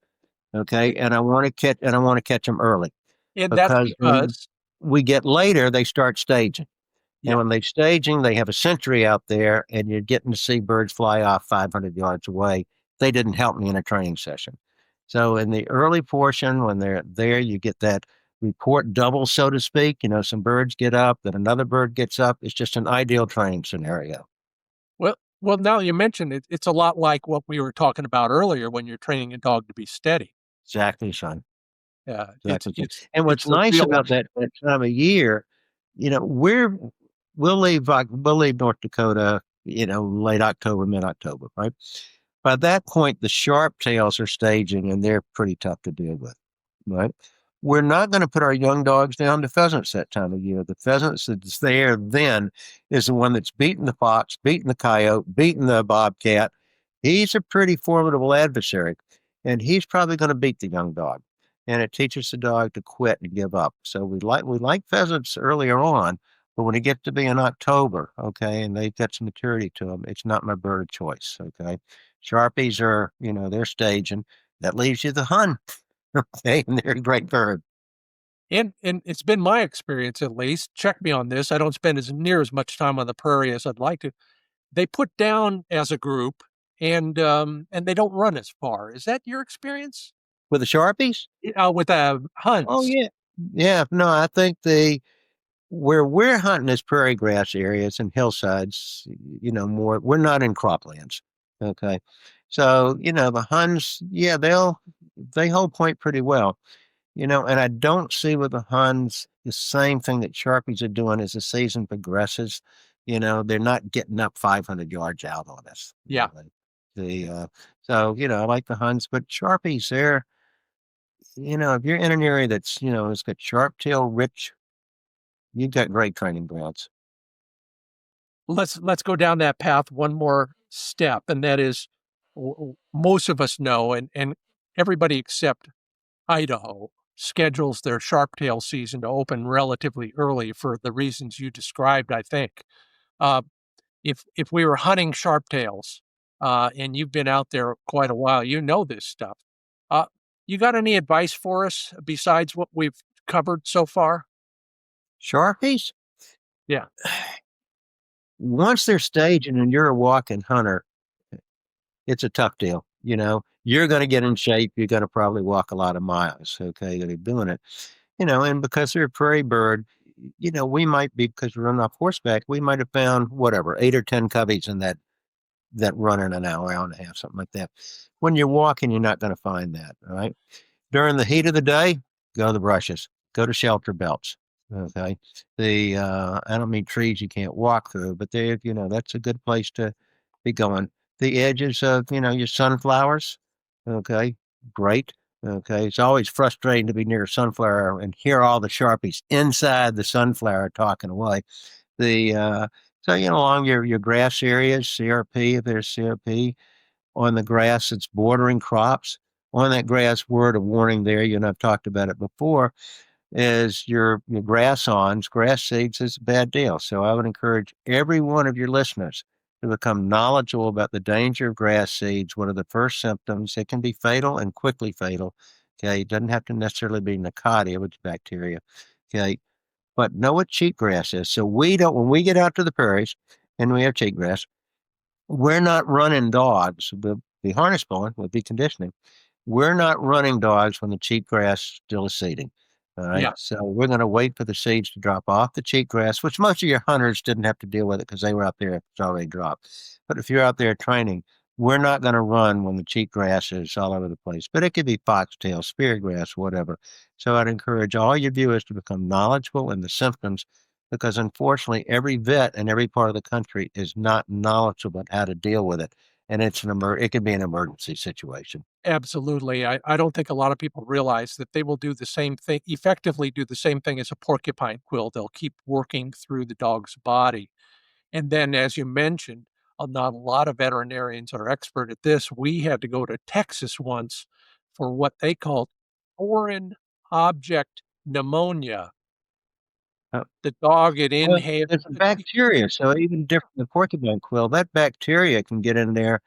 Okay. And I want to catch them early and that's because when because, we get later, they start staging. And yeah. when they're staging, they have a sentry out there and you're getting to see birds fly off 500 yards away. They didn't help me in a training session. So in the early portion, when they're there, you get that report double, so to speak. Some birds get up, then another bird gets up. It's just an ideal training scenario. Well, now you mentioned it, it's a lot like what we were talking about earlier when you're training a dog to be steady. Exactly, son. Yeah, Exactly. And it's what's the nice real about life. that time of year, we'll leave North Dakota, late October, mid October, right? By that point, the sharp tails are staging and they're pretty tough to deal with, right? We're not going to put our young dogs down to pheasants that time of year. The pheasants that's there then is the one that's beaten the fox, beaten the coyote, beaten the bobcat. He's a pretty formidable adversary, and he's probably going to beat the young dog. And it teaches the dog to quit and give up. So we like pheasants earlier on, but when it gets to be in October, okay, and they've got some maturity to them, it's not my bird of choice, okay. Sharpies are, they're staging. That leaves you the Hun. Okay, and they're a great bird. And it's been my experience, at least. Check me on this. I don't spend as near as much time on the prairie as I'd like to. They put down as a group, and they don't run as far. Is that your experience? With the Sharpies? With Oh Huns? yeah. Yeah. No, I think where we're hunting is prairie grass areas and hillsides, more we're not in croplands. Okay. So, the Huns, yeah, they hold point pretty well. And I don't see with the Huns the same thing that Sharpies are doing as the season progresses. They're not getting up 500 yards out on us. Yeah. So, I like the Huns, but Sharpies, if you're in an area that's, it's got sharp tail rich, you've got great training grounds. Let's go down that path one more step, and that is most of us know, and everybody except Idaho schedules their sharptail season to open relatively early for the reasons you described, I think. Uh, if we were hunting sharptails, and you've been out there quite a while, you know this stuff. Uh, you got any advice for us besides what we've covered so far? Sharpies, Yeah, once they're staging and you're a walking hunter, it's a tough deal. You're going to get in shape. You're going to probably walk a lot of miles. Okay. They're doing it, and because they're a prairie bird, we might be, because we're running off horseback, we might have found whatever, 8 or 10 coveys in that run in an hour and a half, something like that. When you're walking, you're not going to find that. All right. During the heat of the day, go to the brushes, go to shelter belts. Okay. I don't mean trees you can't walk through, but that's a good place to be going. The edges of, your sunflowers. Okay. Great. Okay. It's always frustrating to be near a sunflower and hear all the Sharpies inside the sunflower talking away. The so along your grass areas, CRP, if there's CRP on the grass that's bordering crops, on that grass, word of warning there, I've talked about it before, is your grass seeds is a bad deal. So I would encourage every one of your listeners to become knowledgeable about the danger of grass seeds. What are the first symptoms? It can be fatal and quickly fatal. Okay. It doesn't have to necessarily be Nicotia, which is bacteria. Okay. But know what cheatgrass is. So we don't, when we get out to the prairies and we have cheatgrass, we're not running dogs. We'll be harness pulling, we'll be conditioning. We're not running dogs when the cheatgrass still is seeding. All right. Yeah, So we're going to wait for the seeds to drop off the cheatgrass, which most of your hunters didn't have to deal with it because they were out there, it's already dropped. But if you're out there training, we're not going to run when the cheatgrass is all over the place. But it could be foxtail, speargrass, whatever. So I'd encourage all your viewers to become knowledgeable in the symptoms because unfortunately, every vet in every part of the country is not knowledgeable about how to deal with it. And it could be an emergency situation. absolutely. I don't think a lot of people realize that they will do the same thing, effectively do the same thing as a porcupine quill. They'll keep working through the dog's body. And then, as you mentioned, not a lot of veterinarians are expert at this. We had to go to Texas once for what they called foreign object pneumonia. Uh, The dog had Well, inhaled. there's a bacteria, so even different than porcupine quill, that bacteria can get in there.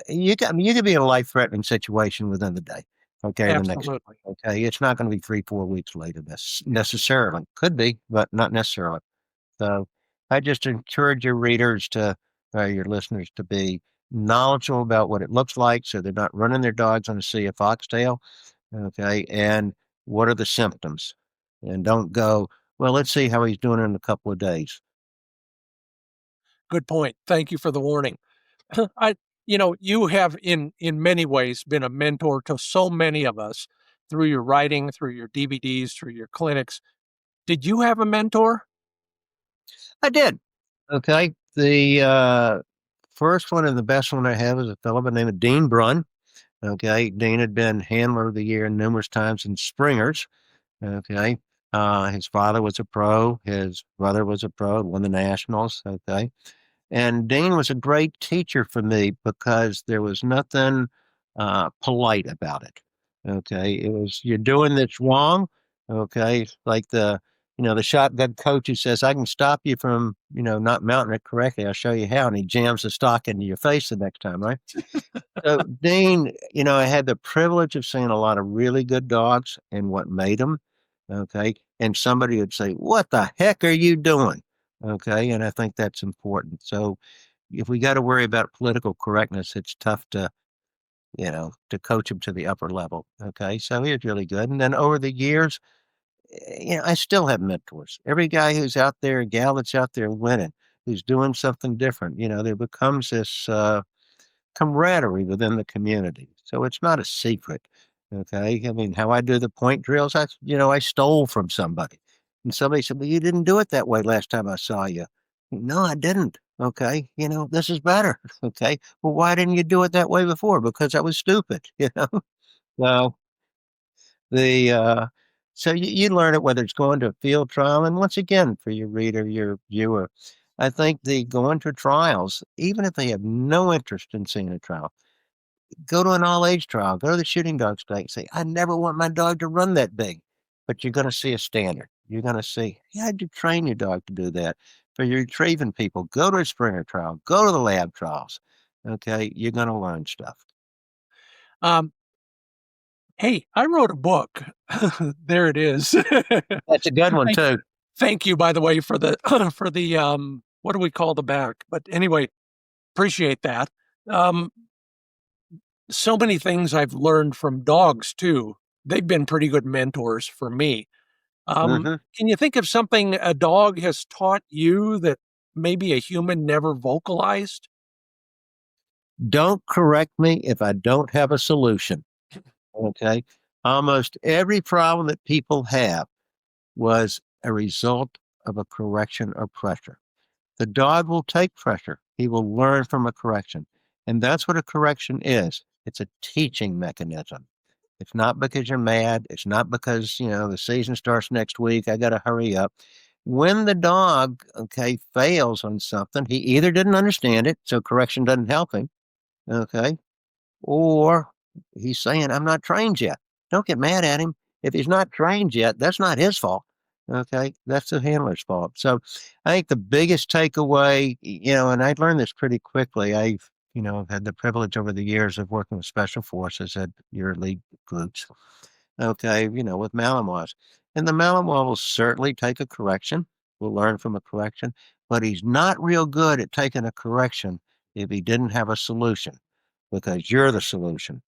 You could be in a life-threatening situation within the day. Okay, the next. Absolutely. Okay, it's not going to be 3, 4 weeks later. Necessarily could be, but not necessarily. So, I just encourage your readers your listeners to be knowledgeable about what it looks like, so they're not running their dogs on a sea of foxtail. Okay, and what are the symptoms, and don't go. Well, let's see how he's doing in a couple of days. Good point. Thank you for the warning. I, you have in many ways been a mentor to so many of us through your writing, through your DVDs, through your clinics. Did you have a mentor? I did. Okay. The first one and the best one I have is a fellow by the name of Dean Brunn. Okay. Dean had been Handler of the Year numerous times in Springers. Okay. His father was a pro. His brother was a pro, won the Nationals. Okay. And Dean was a great teacher for me because there was nothing polite about it. Okay. It was, you're doing this wrong. Okay. Like the shotgun coach who says, I can stop you from, not mounting it correctly. I'll show you how. And he jams the stock into your face the next time, right? So Dean, I had the privilege of seeing a lot of really good dogs and what made them. Okay. And somebody would say, what the heck are you doing? Okay. And I think that's important. So if we got to worry about political correctness, it's tough to coach them to the upper level. Okay. So he was really good. And then over the years, I still have mentors. Every guy who's out there, gal that's out there winning, who's doing something different, there becomes this camaraderie within the community. So it's not a secret. Okay. I mean, how I do the point drills, I stole from somebody. And somebody said, well, you didn't do it that way last time I saw you. No, I didn't. Okay. This is better. Okay. Well, why didn't you do it that way before? Because I was stupid, Well, the so you learn it whether it's going to a field trial, and once again, for your reader, your viewer, I think the going to trials, even if they have no interest in seeing a trial, go to an all-age trial, go to the shooting dog stake, say, I never want my dog to run that big. But you're going to see a standard. You're going to see, how did you train your dog to do that? For your retrieving people, go to a Springer trial, go to the lab trials. Okay, you're going to learn stuff. Um, hey, I wrote a book. There it is. That's a good one Thank, too. thank you, by the way, for the for the what do we call the back? But anyway, appreciate that. Um, so many things I've learned from dogs too. They've been pretty good mentors for me. Hmm. Can you think of something a dog has taught you that maybe a human never vocalized? Don't correct me if I don't have a solution. Okay. Almost every problem that people have was a result of a correction or pressure. The dog will take pressure. He will learn from a correction. And that's what a correction is. It's a teaching mechanism. It's not because you're mad. It's not because, the season starts next week. I got to hurry up. When the dog, okay, fails on something, he either didn't understand it, so correction doesn't help him, okay, or he's saying, I'm not trained yet. Don't get mad at him. If he's not trained yet, that's not his fault. Okay. That's the handler's fault. So I think the biggest takeaway, and I learned this pretty quickly. I've, had the privilege over the years of working with special forces at your league groups. Okay. With Malinois. And the Malinois will certainly take a correction. We'll learn from a correction, but he's not real good at taking a correction if he didn't have a solution, because you're the solution.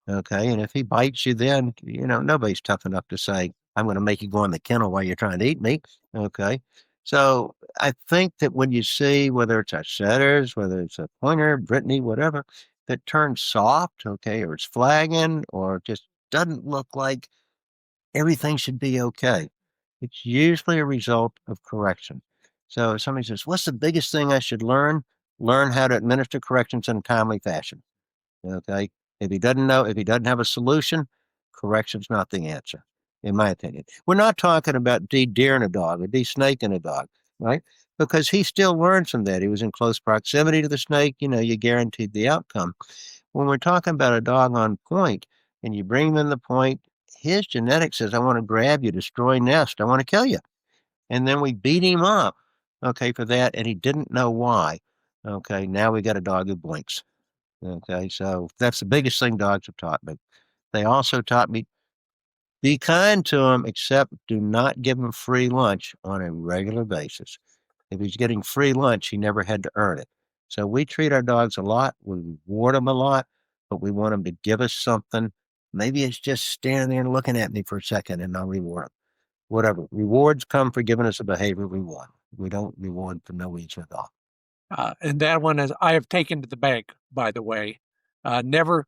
Okay. And if he bites you, then, nobody's tough enough to say, I'm going to make you go in the kennel while you're trying to eat me. Okay. So I think that when you see, whether it's our setters, whether it's a pointer, Brittany, whatever, that turns soft, okay, or it's flagging, or just doesn't look like everything should be okay, it's usually a result of correction. So if somebody says, what's the biggest thing I should learn? Learn how to administer corrections in a timely fashion. Okay. If he doesn't know, if he doesn't have a solution, correction's not the answer, in my opinion. We're not talking about de-deering a dog or de-snaking a dog, right? Because he still learns from that. He was in close proximity to the snake, you guaranteed the outcome. When we're talking about a dog on point and you bring him in the point, his genetics says, I want to grab you, destroy nest, I want to kill you. And then we beat him up, okay, for that, and he didn't know why. Okay, now we got a dog who blinks. Okay, so that's the biggest thing dogs have taught me. They also taught me, be kind to him, except do not give him free lunch on a regular basis. If he's getting free lunch, he never had to earn it. So we treat our dogs a lot, we reward them a lot, but we want them to give us something. Maybe it's just standing there and looking at me for a second and I'll reward them. Whatever. Rewards come for giving us a behavior we want. We don't reward for no reason at all. And that one is, I have taken to the bank, by the way. Never,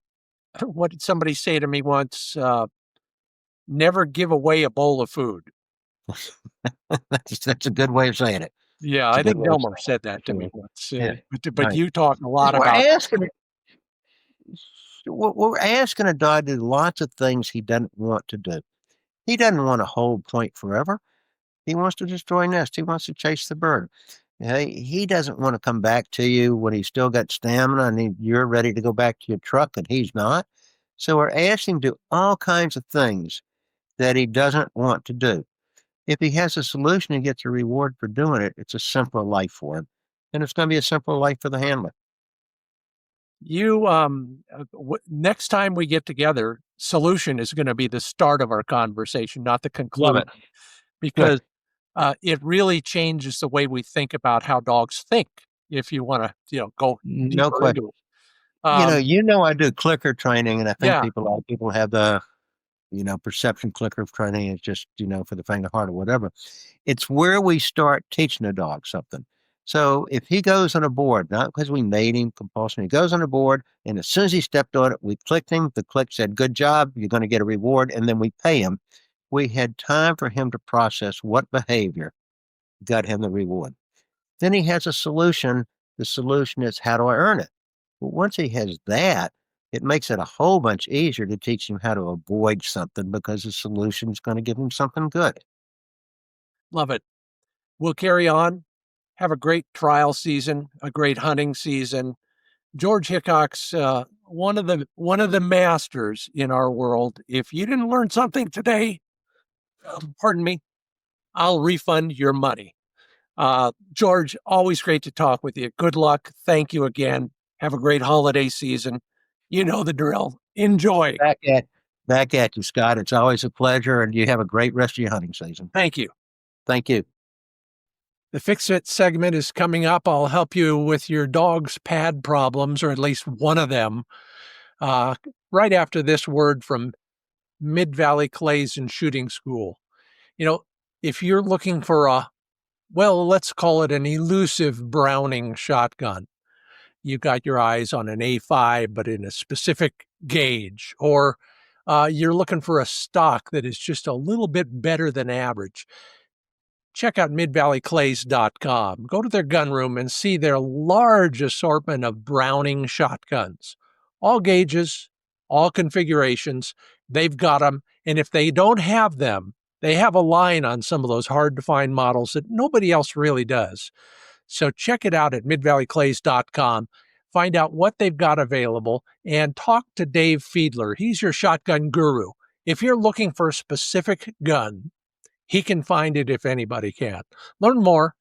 what did somebody say to me once? Never give away a bowl of food. That's a good way of saying it. Yeah, It's a I good think way of Delmar saying said that it. to me once. Yeah. But Right. you talk a lot We're about asking, we're asking a dog to do lots of things he doesn't want to do. He doesn't want to hold point forever. He wants to destroy nest. He wants to chase the bird. He doesn't want to come back to you when he's still got stamina and you're ready to go back to your truck and he's not. So we're asking him to do all kinds of things that he doesn't want to do. If he has a solution and gets a reward for doing it, it's a simpler life for him. And it's going to be a simpler life for the handler. you. Next time we get together, solution is going to be the start of our conversation, not the Love conclusion, it. Good. because it really changes the way we think about how dogs think. If you want to, go No deeper question. into it. Um, I do clicker training, and I think yeah, a lot of people have the, perception clicker training is just, for the faint of heart or whatever. It's where we start teaching a dog something. So if he goes on a board, not because we made him compulsory, he goes on a board, and as soon as he stepped on it, we clicked him. The click said, good job, you're going to get a reward, and then we pay him. We had time for him to process what behavior got him the reward. Then he has a solution. The solution is, how do I earn it? Well, once he has that, it makes it a whole bunch easier to teach him how to avoid something, because the solution is going to give him something good. love it. We'll carry on. Have a great trial season, a great hunting season. George Hickox, one of the masters in our world. If you didn't learn something today, pardon me, I'll refund your money. George, always great to talk with you. Good luck. Thank you again. Have a great holiday season. You know the drill. Enjoy. Back at you, Scott. It's always a pleasure, and you have a great rest of your hunting season. Thank you. Thank you. The Fix It segment is coming up. I'll help you with your dog's pad problems, or at least one of them, right after this word from Mid-Valley Clays and Shooting School. If you're looking for let's call it an elusive Browning shotgun, you've got your eyes on an A5, but in a specific gauge, or you're looking for a stock that is just a little bit better than average, check out midvalleyclays.com. Go to their gun room and see their large assortment of Browning shotguns, all gauges, all configurations, they've got them. And if they don't have them, they have a line on some of those hard-to-find models that nobody else really does. So check it out at midvalleyclays.com. Find out what they've got available and talk to Dave Fiedler. He's your shotgun guru. If you're looking for a specific gun, he can find it if anybody can. Learn more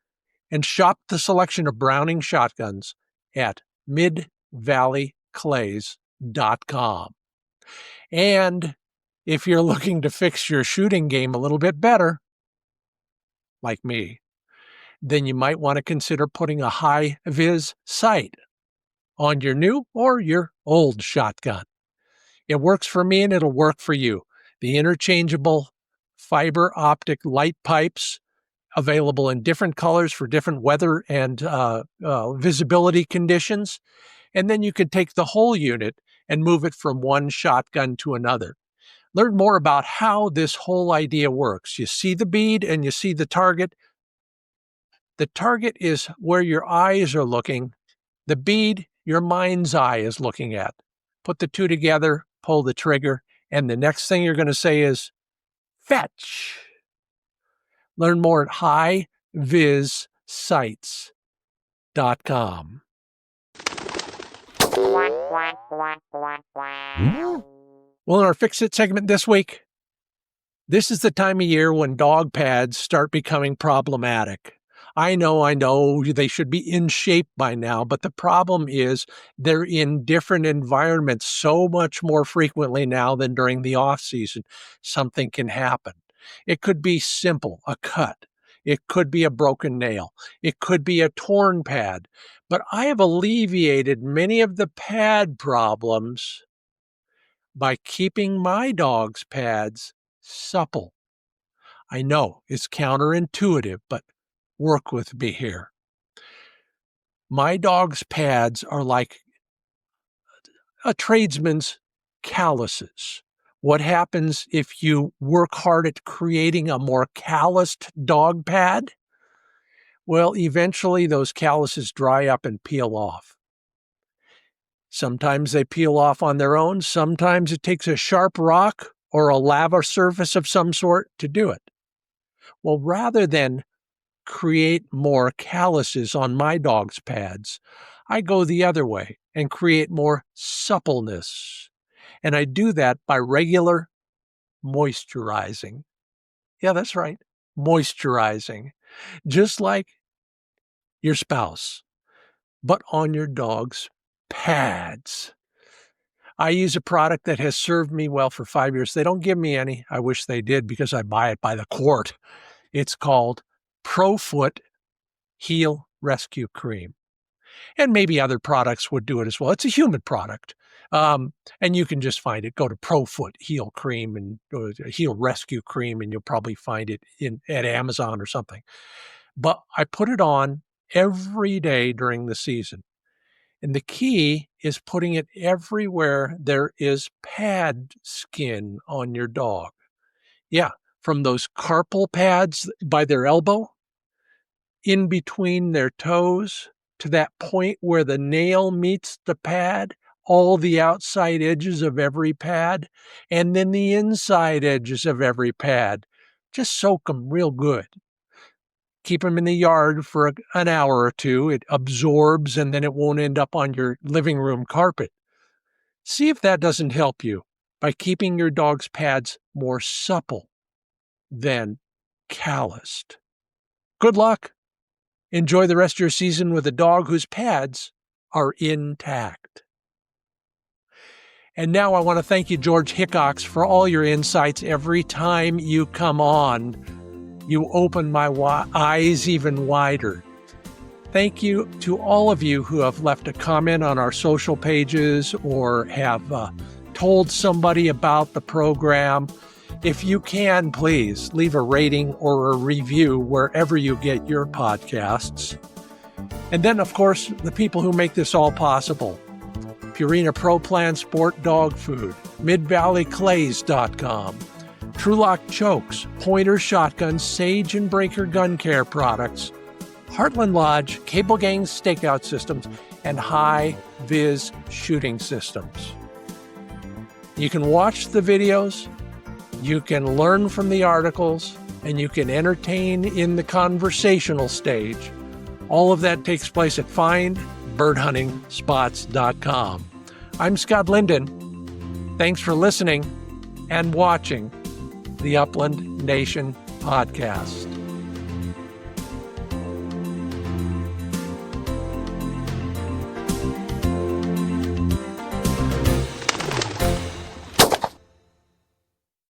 and shop the selection of Browning shotguns at midvalleyclays.com. And if you're looking to fix your shooting game a little bit better, like me, then you might want to consider putting a HiViz sight on your new or your old shotgun. It works for me and it'll work for you. The interchangeable fiber optic light pipes available in different colors for different weather and visibility conditions. And then you could take the whole unit and move it from one shotgun to another. Learn more about how this whole idea works. You see the bead and you see the target. The target is where your eyes are looking. The bead, your mind's eye is looking at. Put the two together, pull the trigger, and the next thing you're going to say is, fetch. Learn more at HiVizSights.com. Well, in our Fix It segment this week, this is the time of year when dog pads start becoming problematic. I know they should be in shape by now, but the problem is they're in different environments so much more frequently now than during the off season. Something can happen. It could be simple, a cut. It could be a broken nail. It could be a torn pad. But I have alleviated many of the pad problems by keeping my dog's pads supple. I know it's counterintuitive, but work with me here. My dog's pads are like a tradesman's calluses. What happens if you work hard at creating a more calloused dog pad? Well, eventually those calluses dry up and peel off. Sometimes they peel off on their own. Sometimes it takes a sharp rock or a lava surface of some sort to do it. Well, rather than create more calluses on my dog's pads, I go the other way and create more suppleness. And I do that by regular moisturizing. Yeah, that's right, moisturizing. Just like your spouse, but on your dog's pads. I use a product that has served me well for 5 years. They don't give me any. I wish they did because I buy it by the quart. It's called ProFoot Heel Rescue Cream. And maybe other products would do it as well. It's a human product. And you can just find it. Go to ProFoot Heel Cream and Heel Rescue Cream, and you'll probably find it at Amazon or something. But I put it on every day during the season. And the key is putting it everywhere there is pad skin on your dog. Yeah, from those carpal pads by their elbow, in between their toes, to that point where the nail meets the pad, all the outside edges of every pad, and then the inside edges of every pad. Just soak them real good. Keep them in the yard for an hour or two. It absorbs, and then it won't end up on your living room carpet. See if that doesn't help you by keeping your dog's pads more supple than calloused. Good luck. Enjoy the rest of your season with a dog whose pads are intact. And now I want to thank you, George Hickox, for all your insights every time you come on. You open my eyes even wider. Thank you to all of you who have left a comment on our social pages or have told somebody about the program. If you can, please leave a rating or a review wherever you get your podcasts. And then, of course, the people who make this all possible. Purina Pro Plan Sport Dog Food, MidValleyClays.com, TrulockChokes, Pointer Shotguns, Sage and Breaker Gun Care Products, Heartland Lodge, CableGangz Stakeout Systems, and HiViz Shooting Systems. You can watch the videos, you can learn from the articles, and you can entertain in the conversational stage. All of that takes place at findbirdhuntingspots.com. I'm Scott Linden. Thanks for listening and watching the Upland Nation podcast.